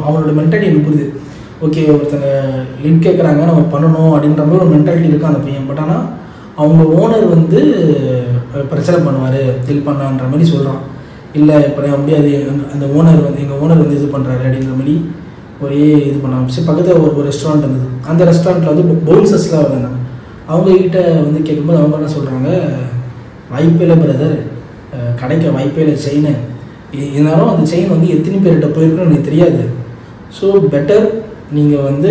அவனோட மென்டாலிட்டி எனக்கு புரியுது. ஓகே ஒருத்தங்க ஹெல்ப் கேட்குறாங்க நம்ம பண்ணணும் அப்படின்ற மாதிரி ஒரு மென்டாலிட்டி இருக்கும் அந்த பையன். பட் ஆனால் அவங்க ஓனர் வந்து பிரச்சனை பண்ணுவார் ஹெல்ப் பண்ணான்ற மாதிரி சொல்கிறான். இல்லை இப்போ முடியாது, அந்த ஓனர் வந்து எங்கள் ஓனர் வந்து இது பண்ணுறாரு அப்படின்ற மாதிரி ஒரே இது பண்ணாங்க. சரி பக்கத்தில் ஒரு ரெஸ்டாரண்ட் இருந்தது, அந்த ரெஸ்டாரண்ட்டில் வந்து பவுன்சர்ஸ்லாம் வந்தாங்க. அவங்கக்கிட்ட வந்து கேட்கும்போது அவங்க என்ன சொல்கிறாங்க, வாய்ப்பே இல்லை பிரதர், கிடைக்க வாய்ப்பே இல்லை செயின், இருந்தாலும் அந்த செயின் வந்து எத்தனை பேர்கிட்ட போயிருக்குன்னு எனக்கு தெரியாது. ஸோ பெட்டர் நீங்கள் வந்து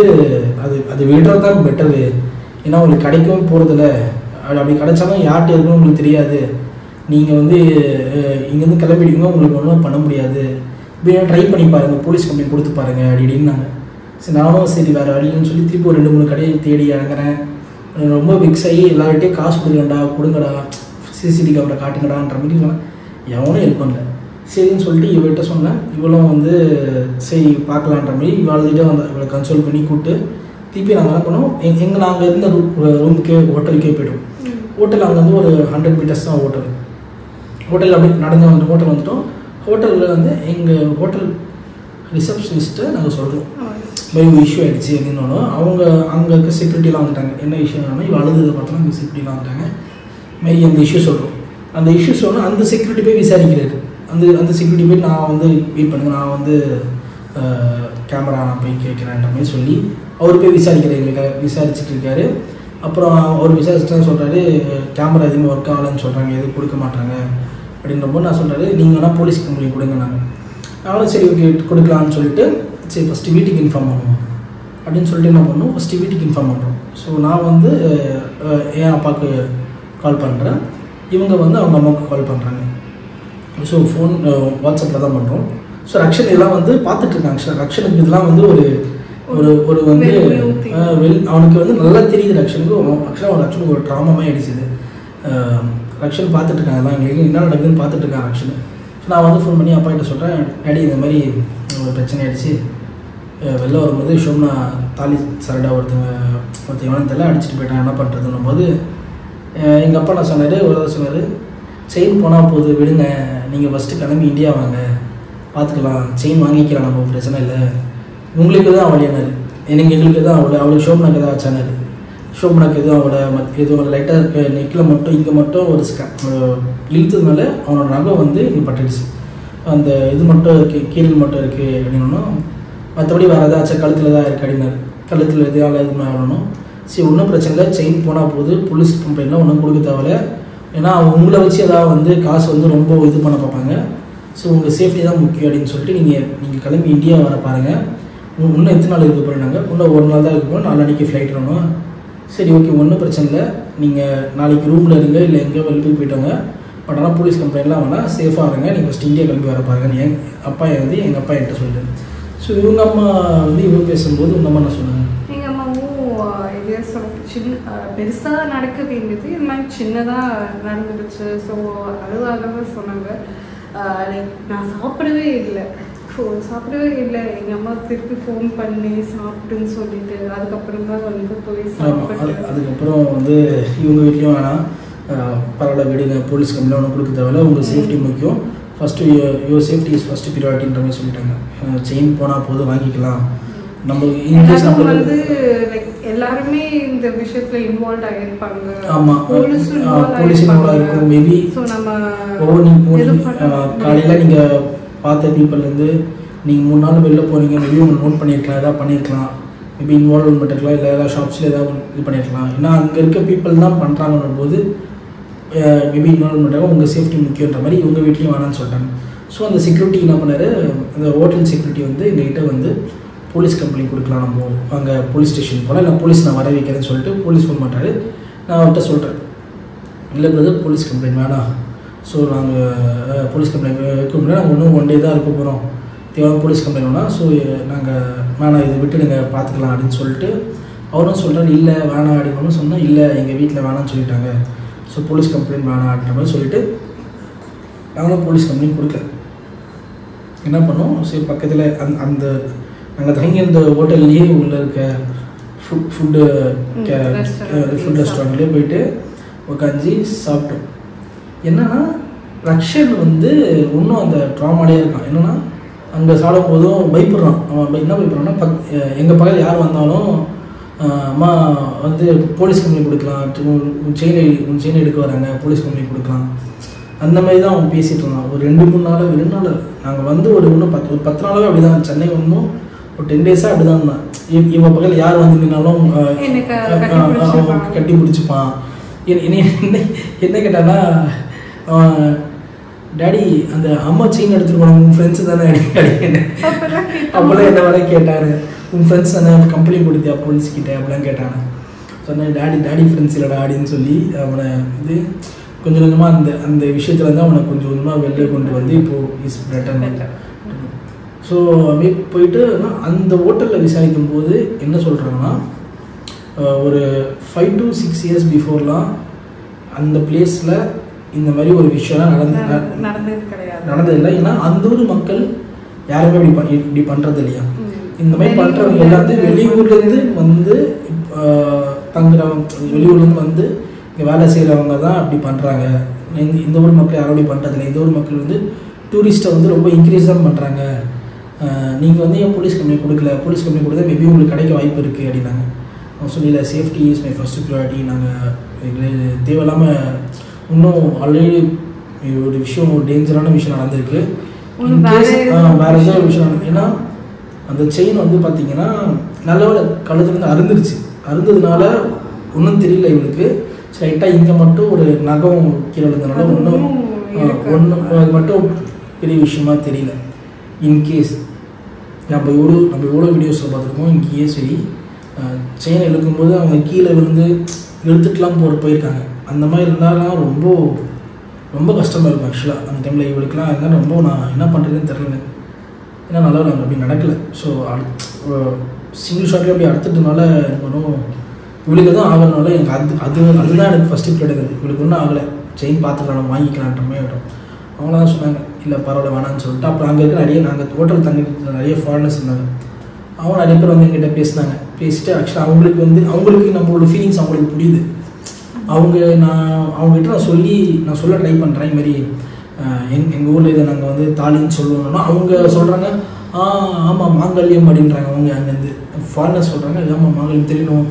அது விடுறது தான் பெட்டரு, ஏன்னா உங்களுக்கு கிடைக்கவும் போகிறதில்ல, அப்படி கிடைச்சாலும் யார்கிட்ட இருக்குன்னு உங்களுக்கு தெரியாது, நீங்கள் வந்து இங்கேருந்து கிளம்பிடுவீங்க, உங்களுக்கு ஒன்றும் பண்ண முடியாது, இப்படின்னா ட்ரை பண்ணி பாருங்கள், போலீஸ் கம்ப்ளைண்ட் கொடுத்து பாருங்கள் அப்படின்னாங்க. சரி நானும் சரி வேறு வழியில்னு சொல்லி திருப்பி ஒரு 2-3 கடையை தேடி இறங்குறேன். ரொம்ப மிக்ஸ் ஆகி எல்லார்கிட்டையும் காசு கொடுங்கடா சிசிடிவி கேமரா காட்டுங்கடான்ற மாதிரி சொன்னேன். எவனும் ஹெல்ப் பண்ணல. சரின்னு சொல்லிட்டு இவர்கிட்ட சொன்னேன். இவளும் வந்து சரி பார்க்கலான்ற மாதிரி இவள்கிட்ட வந்து இவளை கன்சோல் பண்ணி கூப்பிட்டு திருப்பி நாங்கள் என்ன பண்ணோம், நாங்கள் இருந்த ரூமுக்கே ஹோட்டலுக்கே போய்ட்டோம். ஹோட்டல் அங்கே வந்து ஒரு 100 மீட்டர்ஸ் தான் ஹோட்டல் அப்படி நடந்து வந்து ஹோட்டல் வந்துட்டோம். ஹோட்டலில் வந்து எங்கள் ஹோட்டல் ரிசப்ஷனிஸ்ட்டை நாங்கள் சொல்கிறோம் மாதிரி இஷ்யூ ஆகிடுச்சு அப்படின்னு. அவங்க அங்கே இருக்க செக்யூரிட்டிலாம் வந்துட்டாங்க. என்ன இஷ்யூனா இவள் அழுதுதை பார்த்தோன்னா அங்கே செக்யூரிட்டிலாம் வந்துட்டாங்க. மாரி அந்த இஷ்யூ சொல்கிறோம். அந்த இஷ்யூ சொன்னால் அந்த செக்யூரிட்டி போய் விசாரிக்கிறாரு. அந்த செக்யூரிட்டி போய் நான் வந்து வெயிட் பண்ணுங்க, நான் வந்து கேமரா நான் போய் கேட்குறேன்ற மாதிரி சொல்லி அவர் போய் விசாரிக்கிறார், எங்களுக்கு விசாரிச்சுட்டு இருக்காரு. அப்புறம் அவர் விசாரிச்சுட்டு சொல்கிறாரு கேமரா எதுவுமே ஒர்க் ஆகலைன்னு சொல்கிறாங்க, எதுவும் கொடுக்க மாட்டாங்க அப்படின்றபோது நான் சொல்கிறாரு நீங்கள் வேணால் போலீஸ் கம்ப்ளைண்ட் கொடுங்க. நானும் சரி ஓகே கொடுக்கலான்னு சொல்லிட்டு சரி ஃபஸ்ட்டு வீட்டுக்கு இன்ஃபார்ம் பண்ணுவோம் அப்படின்னு சொல்லிட்டு என்ன பண்ணோம், ஃபஸ்ட்டு வீட்டுக்கு இன்ஃபார்ம் பண்ணுறோம். ஸோ நான் வந்து என் அப்பாவுக்கு கால் பண்ணுறேன், இவங்க வந்து அவங்க அம்மாவுக்கு கால் பண்ணுறாங்க. ஸோ ஃபோன் வாட்ஸ்அப்பில் தான் பண்ணுறோம். ஸோ ரக்ஷன் இதெல்லாம் வந்து பார்த்துட்ருக்காங்க. ரக்ஷனுக்கு இதெல்லாம் வந்து ஒரு வந்து அவனுக்கு வந்து நல்லா தெரியுது ரக்ஷனுக்கு. ஆக்சுவலாக ரக்ஷனுக்கு ஒரு ட்ராமாவே ஆகிடுச்சுது. ரக்ஷன் பார்த்துட்ருக்காங்க எல்லாம் எங்களுக்கு என்ன நடக்குதுன்னு பார்த்துட்ருக்கான் ரக்ஷன். ஸோ நான் வந்து ஃபோன் பண்ணி அப்பா கிட்ட சொல்கிறேன், டேடி இந்த மாதிரி ஒரு பிரச்சனை ஆகிடுச்சு, வெளில வரும்போது ஷோம்னா தாலி சரடா ஒருத்தன் எவனும் தெரியல அடிச்சுட்டு போயிட்டான், என்ன பண்ணுறதுன்னும் போது எங்கள் அப்பா நான் சொன்னார், ஒரு சொன்னார் செயின் போனால் போகுது விடுங்க, நீங்கள் ஃபஸ்ட்டு கிளம்பி இந்தியா வாங்க பார்த்துக்கலாம், செயின் வாங்கிக்கலாம், நம்ம பிரச்சனை இல்லை, உங்களுக்கு தான் அவளியானார், எங்களுக்கு தான் அவளுக்கு ஷோம்னாக்கு தான் ஆச்சானார். ஷோம்னாக்கு எதுவும் அவளை எதுவும் லைட்டாக நெக்கில் மட்டும் இங்கே மட்டும் ஒரு இழுத்ததுனால அவனோட நகை வந்து இங்கே பட்டுடுச்சு, அந்த இது மட்டும் இருக்குது, கீழ் மட்டும் இருக்குது அப்படின்னா, மற்றபடி வேறு ஏதாச்சும் கழுத்தில் தான் இருக்குது அப்படின்னாரு. கழுத்தில் எதுவும் எதுவுமே ஆகணும். சரி ஒன்றும் பிரச்சனை இல்லை, செயின் போனால் போகுது, போலீஸ் கம்ப்ளைண்ட்லாம் ஒன்றும் கொடுக்க தேவையில்ல, ஏன்னா உங்களை வச்சு ஏதாவது வந்து காசு வந்து ரொம்ப இது பண்ண பார்ப்பாங்க. ஸோ உங்கள் சேஃப்டி தான் முக்கியம் அப்படின்னு சொல்லிட்டு நீங்கள் கிளம்பி இந்தியா வர பாருங்கள். இன்னும் எத்தனை நாள் இருக்க போகிறேன்னாங்க. இன்னும் ஒரு நாள் தான் இருக்க போகிறோம், நாளைக்கு ஃப்ளைட் வரணும். சரி ஓகே, ஒன்றும் பிரச்சனை இல்லை, நீங்கள் நாளைக்கு ரூமில் இருங்க, இல்லை எங்கேயோ வெளியே போயிட்டோங்க, பட் ஆனால் போலீஸ் கம்ப்ளைண்ட்லாம் வேணாம், சேஃபாக இருங்க, நீங்கள் ஃபஸ்ட் இந்தியா கிளம்பி வர பாருங்க. என் அப்பா வந்து எங்கள் அப்பா என்கிட்ட சொல்லிட்டு. ஸோ இவங்க அம்மா வந்து இவங்க பேசும்போது உங்கள் அம்மா என்ன சொன்னாங்க? எங்கள் அம்மாவும் இதே பெருசாக நடக்க வேண்டியது இது மாதிரி சின்னதாக நடந்துடுச்சு. ஸோ அதுவாக சொன்னாங்க. லைக் நான் சாப்பிடவே இல்லை. எங்கள் அம்மா திருப்பி ஃபோன் பண்ணி சாப்பிட்டுன்னு சொல்லிட்டு அதுக்கப்புறம் தான் வந்து போய் சாப்பிட்டு. அதுக்கப்புறம் வந்து இவங்க வீட்லேயும் வேணாம், பரவாயில்ல விடுங்க, போலீஸ் கம்ப்ளைண்ட் ஒன்றும் கொடுக்க தேவையில்ல, உங்கள் சேஃப்டி முக்கியம், first your safety is first ப்ரியாரிட்டின்ற மாதிரி சொல்லிட்டாங்க. செயின் போனால் போதும் வாங்கிக்கலாம். நம்ம வந்து லைக் எல்லாருமே இந்த விஷயத்துல இன்வால்வ் ஆகிருப்பாங்க. ஆமாம், போலீஸ் இன்வால்வ் ஆகிருக்கும் மேபி. ஸோ நம்ம காலையில் நீங்கள் பார்த்த பீப்புள்லேருந்து நீங்கள் 3 நாள் வெளில போனீங்க, மேபி உங்களுக்கு நோட் பண்ணியிருக்கலாம், எதாவது பண்ணியிருக்கலாம், மேபி இன்வால்வ்மெண்ட் இருக்கலாம், இல்லை ஏதாவது ஷாப்ஸில் ஏதாவது இது பண்ணியிருக்கலாம். ஏன்னா அங்கே இருக்க பீப்புள் தான் பண்ணுறாங்கன்னும் போது மேபி இன்வால்வ்மெண்ட்டாக உங்கள் சேஃப்டி முக்கியன்ற மாதிரி இவங்க வீட்லேயும் வேணான்னு சொல்லிட்டாங்க. ஸோ அந்த செக்யூரிட்டி என்ன பண்ணார், அந்த ஹோட்டல் செக்யூரிட்டி வந்து எங்கள்கிட்ட வந்து போலீஸ் கம்ப்ளைண்ட் கொடுக்கலாம், நம்ம அங்கே போலீஸ் ஸ்டேஷன் போனால், இல்லை போலீஸ் நான் வர வைக்கிறேன்னு சொல்லிட்டு போலீஸ் ஃபோன் பண்ணுறாரு. நான் அவர்கிட்ட சொல்கிறேன், இல்லை பிரதர் போலீஸ் கம்ப்ளைண்ட் வேணாம், ஸோ நாங்கள் போலீஸ் கம்ப்ளைண்ட் வைக்க முடியாது, நாங்கள் இன்னும் 1 day தான் இருக்க போகிறோம், தேவையான போலீஸ் கம்ப்ளைண்ட் வேணாம், ஸோ நாங்கள் வேணாம், இதை விட்டுடுங்க பார்த்துக்கலாம் அப்படின்னு சொல்லிட்டு அவரும் சொல்கிறாரு. இல்லை வேணாம் அப்படின்னு சொன்னால், இல்லை எங்கள் வீட்டில் வேணான்னு சொல்லிட்டாங்க, ஸோ போலீஸ் கம்ப்ளைண்ட் வேணாம் அப்படின்ற மாதிரி சொல்லிவிட்டு நாங்களும் போலீஸ் கம்ப்ளைண்ட் கொடுக்கல. என்ன பண்ணோம், சரி பக்கத்தில் அந்த நாங்கள் தங்கியிருந்த ஹோட்டல்லையே உள்ள இருக்க ஃபுட் ரெஸ்டாரண்ட்லேயே போயிட்டு உட்காந்து சாப்பிட்டோம். என்னென்னா ரக்ஷன் வந்து இன்னும் அந்த ட்ராமாலே இருக்கான். என்னென்னா அங்கே சாப்பிடும் போதும் பயப்படுறான். அவன் என்ன பயப்படுறான்னா, எங்கள் பக்கத்தில் யார் வந்தாலும் அம்மா வந்து போலீஸ் கம்ப்ளைண்ட் கொடுக்கலாம், உன் செயின் எடுக்க வராங்க, போலீஸ் கம்ப்ளைண்ட் கொடுக்கலாம், அந்த மாதிரி தான் அவன் பேசிகிட்டு இருந்தான். ஒரு 2-3 நாள் 2 நாள் நாங்கள் வந்து ஒரு 10 நாளாகவே அப்படி தான். சென்னை வந்தோம் ஒரு 10 days அப்படி தான் இருந்தான். இவன் பக்கத்தில் யார் வந்து நின்னாலும் கட்டி பிடிச்சிப்பான். என்ன கேட்டான்னா, டேடி அந்த அம்மா செயின் எடுத்துகிட்டு போனாங்க, உன் ஃப்ரெண்ட்ஸு தானே கேட்டேன். அப்போல்லாம் என்ன வர கேட்டார், உன் ஃப்ரெண்ட்ஸ் தானே கம்ப்ளைண்ட் கொடுத்தியா போலீஸ்கிட்ட அப்படிலாம் கேட்டாங்க. சொன்னேன் டாடி ஃப்ரெண்ட்ஸ் இல்லைடா அப்படின்னு சொல்லி அவனை இது கொஞ்சம் கொஞ்சமாக அந்த விஷயத்துல தான் அவனை கொஞ்சம் கொஞ்சமாக வெளில கொண்டு வந்து இப்போது இஸ் பெட்டர். ஸோ அப்படியே போயிட்டு அந்த ஹோட்டலில் விசாரிக்கும் போது என்ன சொல்கிறாங்கன்னா, ஒரு 5 to 6 years பிஃபோர்லாம் அந்த பிளேஸில் இந்த மாதிரி ஒரு விஷயம்லாம் நடந்ததில்லை. ஏன்னா அந்த ஊர் மக்கள் யாருமே இப்படி பண்ணுறது இல்லையா. இந்த மாதிரி பண்ணுறவங்க எல்லாத்தையும் வெளியூர்லேருந்து வந்து தங்குறவங்க, வெளியூர்லேருந்து வந்து இங்கே வேலை செய்கிறவங்க தான் அப்படி பண்ணுறாங்க. இந்த ஊர் மக்கள் யாரும் அப்படி பண்ணுறதில்லை. இந்த ஊர் மக்கள் வந்து டூரிஸ்ட்டை வந்து ரொம்ப இன்க்ரீஸ் தான் பண்ணுறாங்க. நீங்கள் வந்து ஏன் போலீஸ் கம்ப்ளைண்ட் கொடுக்கல, போலீஸ் கம்ப்ளைண்ட் கொடுத்தா மேபி உங்களுக்கு கிடைக்க வாய்ப்பு இருக்குது அப்படின்னாங்க. அவங்க சொல்லல, safety is my first priority, நாங்கள் தேவையில்லாமல் இன்னும் ஆல்ரெடி ஒரு விஷயம், ஒரு டேஞ்சரான விஷயம் நடந்திருக்கு, இன்கேஸ் வேறு ஏதாவது ஒரு விஷயம் நடந்து. ஏன்னா அந்த செயின் வந்து பார்த்தீங்கன்னா நல்லவேளை கழுத்துலேருந்து அருந்ததுனால ஒன்றும் தெரியல இவளுக்கு. லைட்டாக இங்கே மட்டும் ஒரு நகம் கீழே விழுந்தனால ஒன்று மட்டும் பெரிய விஷயமா தெரியல. இன்கேஸ் நம்ம எவ்வளோ வீடியோஸில் பார்த்துருக்கோம், இங்கேயே சரி செயினை இழுக்கும்போது அவங்க கீழே விழுந்து இழுத்துட்டுலாம் போயிருக்காங்க. அந்த மாதிரி இருந்தாலும் ரொம்ப ரொம்ப கஷ்டமாக இருக்கும் ஆக்சுவலாக. அந்த டைமில் இவளுக்குலாம் இருந்தால் ரொம்ப நான் என்ன பண்ணுறதுன்னு தெரிலங்க. ஏன்னா நல்லா நாங்கள் அப்படி நடக்கலை. ஸோ சிங்கிள் ஷாட்லேயே அப்படி அடுத்துட்டனால எனக்கு ஒன்றும் இவளுக்கு தான் ஆகலனால எனக்கு அதுதான் எனக்கு ஃபஸ்ட்டு ப்ரியாரிட்டி. இவளுக்கு ஒன்றும் ஆகலை, செயின் பார்த்துக்கலாம் வாங்கிக்கலான்ற மாதிரி ஆகிட்டோம். அவங்கள தான் சொன்னாங்க, இல்லை பரவாயில்ல வேணான்னு சொல்லிட்டு. அப்புறம் அங்கே இருக்க நாங்கள் ஹோட்டல் தங்கிட்டு நிறைய ஃபாரினர்ஸ் இருந்தாங்க. அவங்க நிறைய பேர் வந்து எங்கிட்ட பேசிட்டு ஆக்சுவலாக அவங்களுக்கு நம்மளோட ஃபீலிங்ஸ் அவங்களுக்கு புரியுது. அவங்ககிட்ட நான் சொல்ல ட்ரை பண்ணுறேன். இதுமாரி எங்கள் ஊரில் இதை நாங்கள் வந்து தாலின்னு சொல்லுவோம்னா அவங்க சொல்கிறாங்க, ஆமாம் மாங்கல்யம் அப்படின்றாங்க. அவங்க அங்கேருந்து ஃபாரினர்ஸ் சொல்கிறாங்க, ஆமாம் மாங்கல்யம் தெரியும்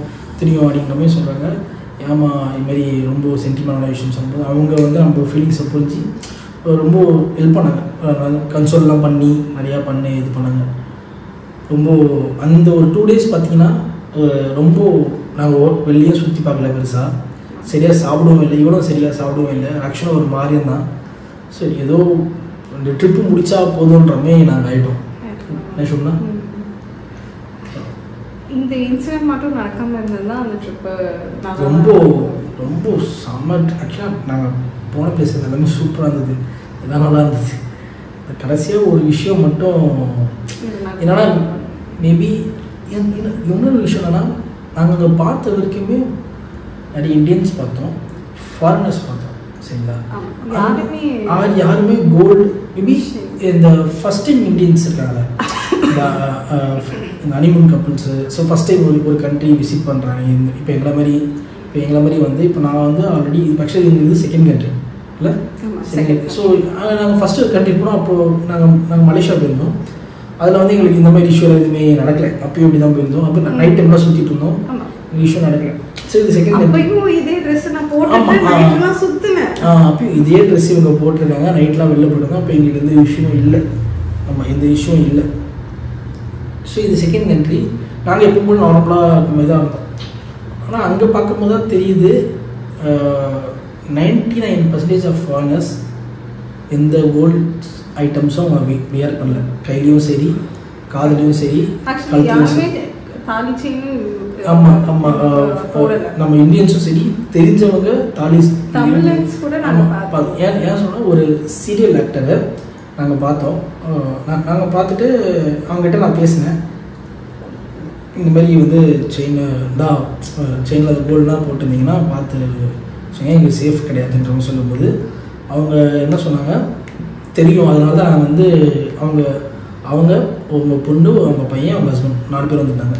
அப்படின்ற மாதிரி சொல்கிறாங்க. ஏமா இதுமாரி ரொம்ப சென்டிமெண்டான விஷயம் சொல்லும்போது அவங்க வந்து நம்ம ஃபீலிங்ஸை புரிஞ்சு ரொம்ப ஹெல்ப் பண்ணாங்க. கன்சோல்லாம் பண்ணி நிறையா இது பண்ணாங்க. ரொம்ப அந்த ஒரு 2 days பார்த்திங்கன்னா ரொம்ப நாங்கள் வெளியே சுற்றி பார்க்கல பெருசாக. சரியாக சாப்பிடவும் இல்லை, இவனும் சரியாக சாப்பிடவும் இல்லை. ரக்ஷனும் ஒரு மாதிரியும் தான். சரி ஏதோ இந்த ட்ரிப்பு முடிச்சா போதுன்றமே நாங்கள் ஆகிட்டோம். என்ன சொன்னால் இந்த இன்சிடென்ட் மட்டும் நடக்காமல் இருந்ததுன்னா அந்த ட்ரிப்பு ரொம்ப ரொம்ப செம்ம. ஆக்சுவலாக நாங்கள் போன பிளேஸ் எல்லாமே சூப்பராக இருந்தது, எல்லாம் நல்லா இருந்தது. கடைசியாக ஒரு விஷயம் மட்டும் என்னன்னா, மேபி இன்னொரு விஷயம் என்னன்னா, நாங்கள் அங்கே பார்த்த வரைக்குமே நிறைய இந்தியன்ஸ் பார்த்தோம், ஃபாரினர்ஸ் பார்த்தோம். சரிங்களா? யாருமே கோல்டு மேபி இந்த ஃபஸ்ட் டைம் இந்தியன்ஸ் இருக்காங்களே, இந்த honeymoon couples. So first time ஒரு கண்ட்ரி விசிட் பண்ணுறாங்க. இப்போ எங்களை மாதிரி வந்து இப்போ நான் வந்து ஆல்ரெடி ஆக்சுவலி எங்களுக்கு இது செகண்ட் கண்ட்ரி இல்லை, செகண்ட். ஸோ நாங்கள் ஃபஸ்ட்டு கண்ட்ரி போனோம். அப்போது நாங்கள் மலேசியா போயிருந்தோம். அதில் வந்து எங்களுக்கு இந்த மாதிரி இஷ்யூ எதுவுமே நடக்கலை. அப்பயும் இப்படி தான் போயிருந்தோம். அப்போ நைட் டைம்லாம் சுற்றிட்டு இருந்தோம், இஷ்யூ நடக்கலை. சரி இது செகண்ட் அப்பயும் இதே ட்ரெஸ் இவங்க போட்டிருக்காங்க, நைட்லாம் வெளில போட்டிருக்காங்க. அப்போ எங்களுக்கு எந்த இஷ்யூவும் இல்லை, எந்த இஷ்யூவும் இல்லை. ஸோ இது செகண்ட் கண்ட்ரி. நாங்கள் எப்போ போல நார்மலாக இருக்க மாதிரி தான் இருந்தோம். ஆனால் அங்கே பார்க்கும்போது தான் தெரியுது 99% ஆஃப் ஃபாரினர்ஸ் எந்த கோல்ட் ஐட்டம்ஸும் அவங்க வியர் பண்ணல. கையிலையும் சரி, காதுலையும் சரி, கழுத்துலையும் சரி. ஆமாம் ஆமாம், நம்ம இந்தியன்ஸும் சரி, தெரிஞ்சவங்க தாலி. ஏன் சொன்னால் ஒரு சீரியல் ஆக்டரை நாங்கள் பார்த்தோம். நாங்கள் பார்த்துட்டு அவங்ககிட்ட நான் பேசினேன், இந்த மாதிரி வந்து செயினில் கோல்டெலாம் போட்டிருந்தீங்கன்னா பார்த்து எங்களுக்கு சேஃப் கிடையாதுன்றவங்க சொல்லும்போது அவங்க என்ன சொன்னாங்க, தெரியும், அதனால தான் நாங்கள் வந்து அவங்க உங்கள் பொண்ணு, அவங்க பையன், அவங்க ஹஸ்பண்ட் 4 பேர் வந்துட்டாங்க.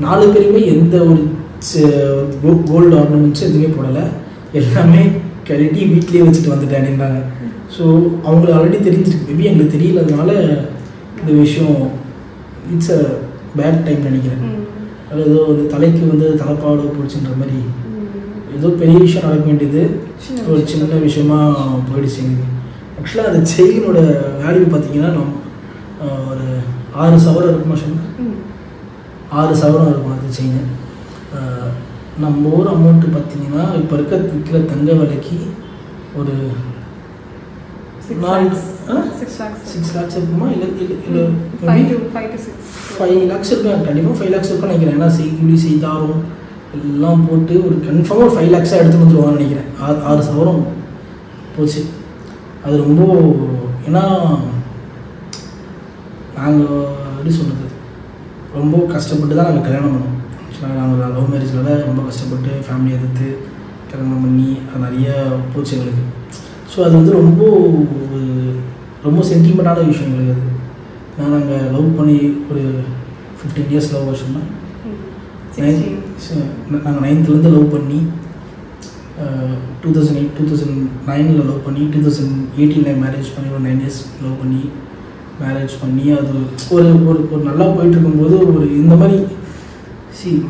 4 பேருமே எந்த ஒரு கோல்டு ஆர்னமெண்ட்ஸும் எதுவுமே போடலை, எல்லாமே கழட்டி வீட்லேயே வச்சுட்டு வந்துட்டேன் அப்படின்றாங்க. ஸோ அவங்களுக்கு ஆல்ரெடி தெரிஞ்சிருக்கு. மேபி எங்களுக்கு தெரியலதுனால இந்த விஷயம் இட்ஸ் அ பேட் டைம் நினைக்கிறேன். அது ஏதோ வந்து தலைக்கு வந்து தலைப்பாடு போச்சுன்ற மாதிரி ஏதோ பெரிய விஷயம் நடக்க வேண்டியது ஒரு சின்ன விஷயமா போயிடுச்சு எங்களுக்கு. ஆக்சுவலாக அந்த செயினோட வேல்யூ பார்த்தீங்கன்னா ஒரு 6 சவரம் இருக்குமா சொன்னால் 6 சவரம் இருக்கும் அது செயின். நம்ம ஊர் அமௌண்ட்டு பார்த்தீங்கன்னா இப்போ இருக்கிற தங்க விலைக்கு ஒரு 6 lakhs இருக்குமா, இல்லை 5 lakhs இருக்கும். கண்டிப்பாக 5 lakhs இருக்கும்னு நினைக்கிறேன். ஏன்னா செய்கூலி செய்தாரும் எல்லாம் போட்டு ஒரு கன்ஃபார்மாக ஒரு 5 lakhs எடுத்து வந்துடுவான்னு நினைக்கிறேன். 6 சவரம் போச்சு. அது ரொம்ப, ஏன்னா நாங்கள் எப்படி சொல்கிறது, ரொம்ப கஷ்டப்பட்டு தான் நாங்கள் கல்யாணம் பண்ணோம். ஆக்சுவலாக நாங்கள் லவ் மேரேஜில் ரொம்ப கஷ்டப்பட்டு ஃபேமிலி எதிர்த்து கல்யாணம் பண்ணி அது நிறைய போச்சு எங்களுக்கு. ஸோ அது வந்து ரொம்ப சென்டிமெண்ட்டான விஷயம் எங்களுக்கு. அது நான் நாங்கள் லவ் பண்ணி ஒரு 15 years லவ் வருஷம்னா நாங்கள் 9th லவ் பண்ணி 2009 லவ் பண்ணி 2018 மேரேஜ் பண்ணி ஒரு 9 years லவ் பண்ணி மேரேஜ் பண்ணி அது ஒரு நல்லா போயிட்டுருக்கும்போது ஒரு இந்த மாதிரி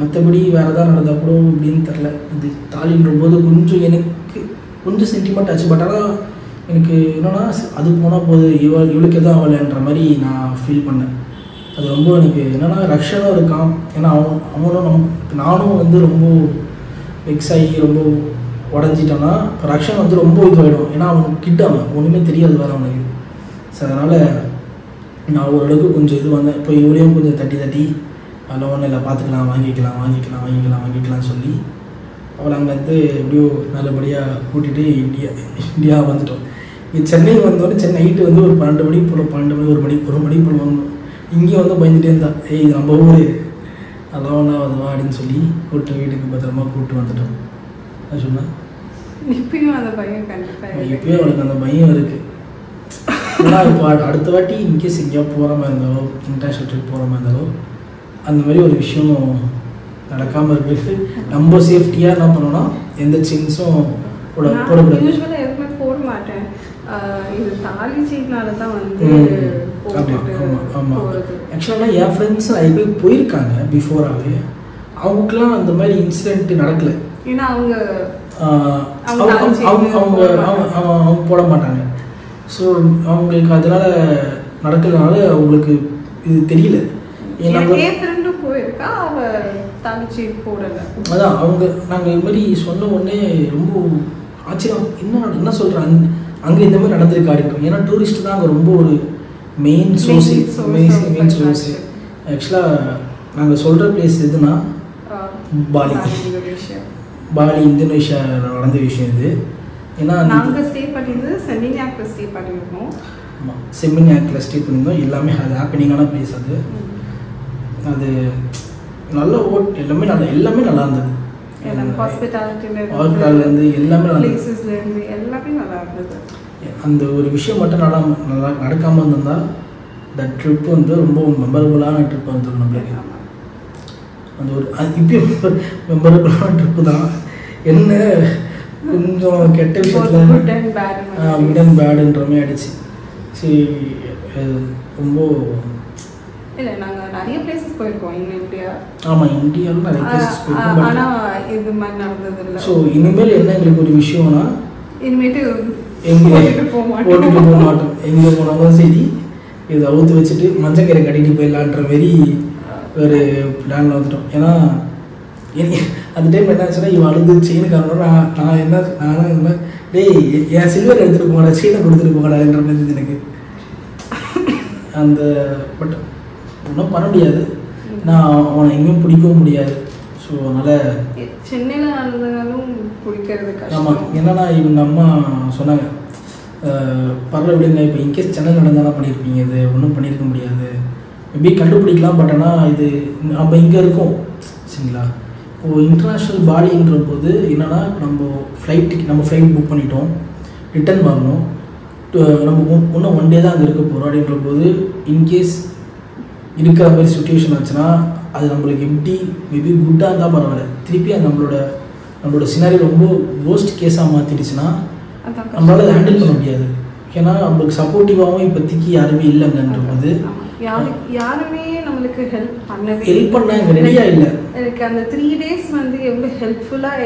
மற்றபடி வேறு எதாவது நடந்தால் கூட அப்படின்னு தெரில. இது தாலின்ற போது கொஞ்சம் எனக்கு கொஞ்சம் சென்டிமெண்ட் ஆச்சு. பட் ஆனால் எனக்கு என்னென்னா அது போனால் போது இவளுக்கு எதுவும் ஆகலைன்ற மாதிரி நான் ஃபீல் பண்ணேன். அது ரொம்ப எனக்கு என்னென்னா ரக்ஷனும் இருக்கான். ஏன்னா அவனும் நானும் வந்து ரொம்ப வெக்ஸ் ஆகி ரொம்ப உடஞ்சிட்டோன்னா இப்போ ரக்ஷன் வந்து ரொம்ப இதுவாகிடும். ஏன்னா அவனுக்கு கிட்ட அவன் ஒன்றுமே தெரியாது வேறு அவனுக்கு. ஸோ அதனால் நான் ஓரளவுக்கு கொஞ்சம் இது வந்தேன். இப்போ இவளையும் கொஞ்சம் தட்டி அதில் ஒன்றும் இல்லை, வாங்கிக்கலாம்னு சொல்லி அவளை அங்கேருந்து எப்படியோ நல்லபடியாக கூட்டிகிட்டு இந்தியா வந்துட்டோம். இங்கே சென்னை வந்தோடனே சென்னை நைட்டு வந்து ஒரு 12 மணி போல் 1 மணி போல் வந்தோம். இங்கே வந்து பயந்துகிட்டே இருந்தா, இது நம்ம ஊர் அதெல்லாம் ஒன்றா அதுவா அப்படின்னு சொல்லி வீட்டுக்கு பத்திரமா கூப்பிட்டு வந்துட்டோம். அது சொன்னேன் இப்பயும் அந்த பயம் கண்டிப்பாக இப்பயும் அவளுக்கு அந்த பயம் இருக்குது. ஏன்னா இப்போ அடுத்த வாட்டி இன்கேஸ் எங்கேயா போகிற மாதிரி இருந்தாலோ இன்டர்நேஷ்னல் ட்ரிப் போகிற மாதிரி இருந்தாலோ அந்த மாதிரி ஒரு விஷயம் நடக்காமல் இருக்கிறது நம்ம சேஃப்டியாக என்ன பண்ணோன்னா எந்த செயின்ஸும் போடக்கூடாது. யூஸ்வலாக எதுவுமே போட மாட்டேன். இது தாலி செயினால தான் வந்து ஆமாம். ஆக்சுவலாக என் ஃப்ரெண்ட்ஸ் நிறைய பேர் போயிருக்காங்க பிஃபோராகவே. அவங்களுக்குலாம் அந்த மாதிரி இன்சிடென்ட் நடக்கலை. ஏன்னா அவங்க போட மாட்டாங்க. ஸோ அவங்களுக்கு அதனால் நடக்கிறதுனால அவங்களுக்கு இது தெரியல. என் ஃப்ரெண்டும் போயிருக்கா, அவள் தங்கச்சி போடலை. அதான் அவங்க நாங்கள் இது மாதிரி சொன்ன உடனே ரொம்ப ஆச்சரியம், என்ன சொல்கிறாங்க அங்கே இந்த மாதிரி நடந்திருக்கா இருக்கும். ஏன்னா டூரிஸ்ட் தான் அங்கே ரொம்ப ஒரு மெயின் சோர்ஸ். ஆக்சுவலாக நாங்கள் சொல்கிற பிளேஸ் எதுனா பாலி, இந்தோனேஷியா நடந்த விஷயம் இது. ஏன்னா நாங்கள் ஸ்டே பண்ணியிருந்தது செமினியாக்கில் ஸ்டே பண்ணியிருந்தோம். ஆமாம், செமினியாக்கில் ஸ்டே பண்ணியிருந்தோம். எல்லாமே அது ஹாப்பனிங்கான பிளேஸ். அது நல்ல எல்லாமே நல்லா இருந்தது. ஹாஸ்பிட்டாலிட்டிலேருந்து எல்லாமே நல்லா இருந்தது. அந்த ஒரு விஷயம் மட்டும் நல்லா நடக்காமல் இருந்திருந்தால் இந்த ட்ரிப் வந்து ரொம்ப மெமரபுளான ட்ரிப் வந்துடும் நம்மளுக்கு. அந்த ஒரு இப்பயும் மெமரபுளான ட்ரிப்பு தான். என்ன கொஞ்சம் கெட்ட விஷயத்தில் குட் அண்ட் பேடுன்ற மாதிரி ஆயிடுச்சு. சரி, ரொம்ப இல்லை, நாங்கள் நிறைய பிளேசஸ் போயிருக்கோம் இந்தியா. ஆமாம், இந்தியாவில் நிறைய பிளேசஸ் போயிருக்கோம். ஆனால் இது மாதிரி நடந்தது இல்லை. ஸோ இனிமேல் என்ன எங்களுக்கு ஒரு விஷயம்னா, இனிமேட்டு ஓட்டிட்டு போக மாட்டோம். எங்கே போனாலும் சரி, இதை அவுத்து வச்சுட்டு மஞ்சக்கரை கட்டிட்டு போயிடலான்ற மாரி ஒரு பிளானில் வந்துட்டோம். ஏன்னா அந்த டைம் என்ன ஆச்சுன்னா, இவன் அழுது செயினுக்காரனோட நான் என்ன டேய் என் சில்வர் எடுத்துகிட்டு போங்கடா, செயினை கொடுத்துட்டு போங்கடான்ற மாதிரி எனக்கு அந்த பட் ஒன்றும் பண்ண முடியாது. ஏன்னா அவனை எங்கேயும் பிடிக்கவும் முடியாது. ஸோ அதனால் சென்னையில் நடந்ததாலும் பிடிக்கிறது கஷ்டம். ஆமாம், என்னன்னா இவங்க அம்மா சொன்னாங்க, பரவாயில்ல விடுங்க, இப்போ இன்கேஸ் சென்னையில் நடந்தாலும் பண்ணியிருப்பீங்க, இது ஒன்றும் பண்ணியிருக்க முடியாது, மேபி கண்டுபிடிக்கலாம். பட் ஆனால் இது நம்ம இங்கே இருக்கோம் சரிங்களா. இப்போது இன்டர்நேஷ்னல் பாலின்ற போது என்னென்னா, நம்ம ஃப்ளைட் புக் பண்ணிட்டோம், ரிட்டர்ன் வரணும், நம்ம இன்னும் 1 day தான் அங்கே இருக்க போகிறோம். அப்படின்ற போது இன்கேஸ் இருக்கிற மாதிரி சுச்சுவேஷன் ஆச்சுன்னா, அது நம்மளுக்கு எப்படி மேபி குட்டாக இருந்தால் பரவாயில்ல, திருப்பி அது நம்மளோட சினாரி ரொம்ப வேர்ஸ்ட் கேஸாக மாற்றிடுச்சுன்னா நம்மளால் அதை ஹேண்டில் பண்ண முடியாது. ஏன்னா நம்மளுக்கு சப்போர்ட்டிவாகவும் இப்போதைக்கு யாருமே இல்லைங்கன்ற போது யாருமே நம்மளுக்கு ஹெல்ப் பண்ண இங்கே ரெடியாக இல்லை. எனக்கு அந்த 3 days வந்து எவ்வளோ ஹெல்ப்ஃபுல்லாக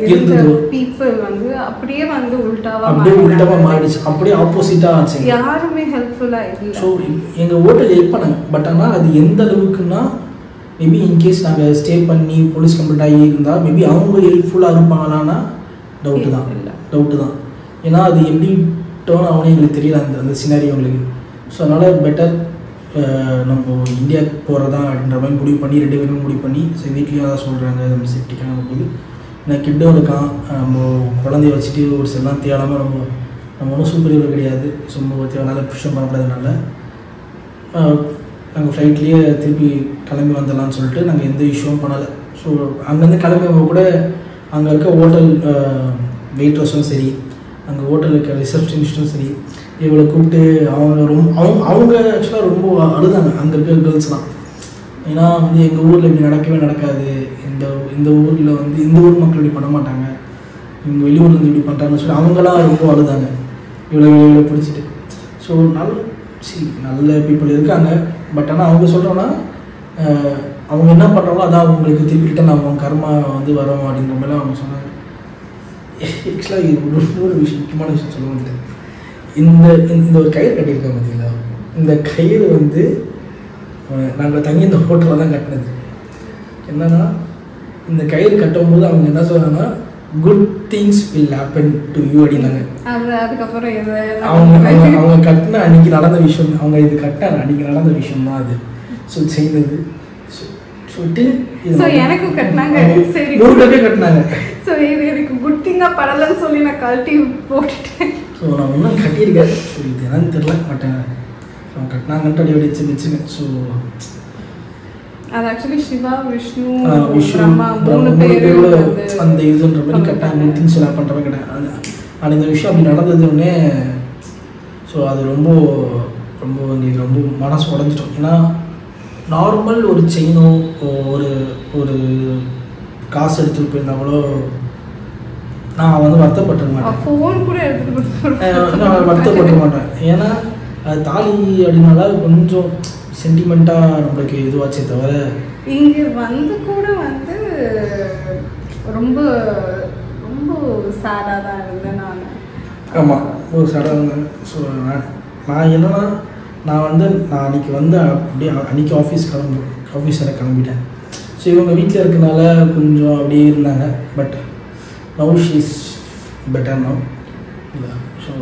இருந்த பீப்புள் வந்து அப்படியே வந்து உல்டாவாக மாறிடுச்சு, அப்படியே ஆப்போசிட்டாக ஆச்சு. யாருமே ஹெல்ப்ஃபுல்லாக இல்லை. ஸோ எங்கள் ஹோட்டல் ஹெல்ப் பண்ணாங்க. பட் ஆனால் அது எந்த அளவுக்குன்னா, மேபி இன்கேஸ் நாங்கள் ஸ்டே பண்ணி போலீஸ் கம்ப்ளைண்ட் ஆகி இருந்தால் மேபி அவங்க ஹெல்ப்ஃபுல்லாக இருப்பாங்களான்னா டவுட்டு தான். ஏன்னா அது எப்படி டேர்ன் ஆகணும் எங்களுக்கு தெரியல, அந்த சினாரி அவங்களுக்கு. ஸோ அதனால் பெட்டர் நம்ம இந்தியாவுக்கு போகிறதா அப்படின்ற மாதிரி முடிவு பண்ணி 2 பேரும் முடிவு பண்ணி, சரி வீட்லேயும் அதான் சொல்கிறாங்க நம்ம சேஃப்டிக்கான போது. ஏன்னா கிட்டும் இருக்கான், நம்ம குழந்தைய வச்சுட்டு ஒரு சிலலாம் தேவையில்லாமல் நம்ம ஒன்றும் சூப்பர் ஹீரோ கிடையாது. ஸோ நம்ம தேவையான புஷம் பண்ணக்கூடாதுனால நாங்கள் ஃப்ளைட்லேயே திருப்பி கிளம்பி வந்துடலான்னு சொல்லிட்டு நாங்கள் எந்த இஷ்யூவும் பண்ணலை. ஸோ அங்கேருந்து கிளம்பி கூட அங்கே இருக்க ஹோட்டல் வெயிட்ரஸும் சரி, அங்கே ஹோட்டலில் இருக்க ரிசப்ஷனிஸ்ட்டும் சரி, இவளை கூப்பிட்டு அவங்க ஆக்சுவலாக ரொம்ப அழுதாங்க அங்கே இருக்க கேர்ள்ஸ்லாம். ஏன்னா வந்து எங்கள் ஊரில் இப்படி நடக்கவே நடக்காது, இந்த ஊரில் வந்து இந்த ஊர் மக்கள் இப்படி பண்ண மாட்டாங்க, இவங்க வெளியூர்லேருந்து இப்படி பண்ணுறாங்கன்னு சொல்லி அவங்களாம் ரொம்ப அழுதாங்க இவ்வளோ பிடிச்சிட்டு. ஸோ நல்ல பீப்புள் இருக்காங்க. பட் ஆனால் அவங்க சொல்கிறோன்னா, அவங்க என்ன பண்ணுறாங்களோ அதான் அவங்களுக்கு திருப்பி ரிட்டன் அவங்க கர்மா வந்து வரும் அப்படின்ற மாதிரிலாம் அவங்க சொன்னாங்க. ஆக்சுவலாக இது ஒரு விஷயம், முக்கியமான விஷயம் சொல்ல முடியாது. இந்த ஒரு கயிறு கட்டியிருக்காங்க பார்த்தீங்களா, இந்த கயிறு வந்து நாங்கள் தங்கி இந்த ஹோட்டலில் தான் கட்டினது. என்னன்னா, இந்த கயிறு கட்டும் போது அவங்க என்ன சொல்கிறாங்கன்னா, good things will happen to you அப்படின்னாங்க. அதுக்கப்புறம் அவங்க கட்டின அன்றைக்கி நடந்த விஷயம், அவங்க இது கட்டின அன்றைக்கி நடந்த விஷயம் தான் அது. ஸோ செய்தது எனக்கும் கட்டினாங்க, சரி கட்டினாங்க. ஸோ இது எனக்கு குட் திங்காக பரலன்னு சொல்லி நான் கழட்டி போட்டுட்டேன். ஸோ நான் ஒன்றும் கட்டியிருக்கேன், ஸோ இது என்னன்னு தெரில, பட் அவங்க கட்டினாங்கன்ட்டு அடி வச்சுங்க. ஸோ அது ஆக்சுவலி சிவா விஷ்ணு பிரம்மா 3 பேரோட அந்த இதுன்ற மாதிரி கட்டாங்க, திங்ஸ் எல்லாம் பண்ணுற மாதிரி கிடையாது. ஆனால் இந்த விஷயம் அப்படி நடந்ததுன்னே ஸோ அது ரொம்ப ரொம்ப இது ரொம்ப மனசு உடஞ்சிட்டோம். ஏன்னா நார்மல் ஒரு செயினோ ஒரு காசு எடுத்துகிட்டு போயிருந்தாங்களோ நான் வந்து வருத்தப்பட்டுக்க மாட்டேன், ஃபோன் கூட எடுத்துகிட்டு நான் வருத்தப்பட்டுக்க மாட்டேன். ஏன்னா அது தாலி அப்படின்னால கொஞ்சம் சென்டிமெண்ட்டாக நம்மளுக்கு இதுவாச்சே தவிர, இங்கே வந்து கூட வந்து ரொம்ப ரொம்ப சேடாக தான் இருந்தேன் நான். ஆமாம், ஒரு சேடாக இருந்தேன். ஸோ நான் என்னன்னா, நான் அன்றைக்கி அப்படியே அன்றைக்கி ஆஃபீஸில் கிளம்பிட்டேன். ஸோ இவங்க வீட்டில் இருக்கனால கொஞ்சம் அப்படியே இருந்தாங்க. But now she is better now. So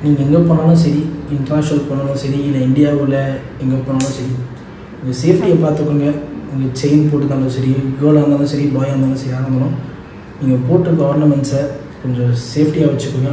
நீங்கள் எங்கே போனாலும் சரி, இன்டர்நேஷ்னல் போனாலும் சரி, இல்லை இந்தியாவில் எங்கே போனாலும் சரி, உங்கள் சேஃப்டியை பார்த்துக்கோங்க. உங்கள் செயின் போட்டுருந்தாலும் சரி, கேர்ளாக இருந்தாலும் சரி, பாயாக இருந்தாலும் சரி, யாராக இருந்தாலும் நீங்கள் போட்டிருக்க ஆர்னமெண்ட்ஸை கொஞ்சம் சேஃப்டியாக வச்சுக்கோங்க.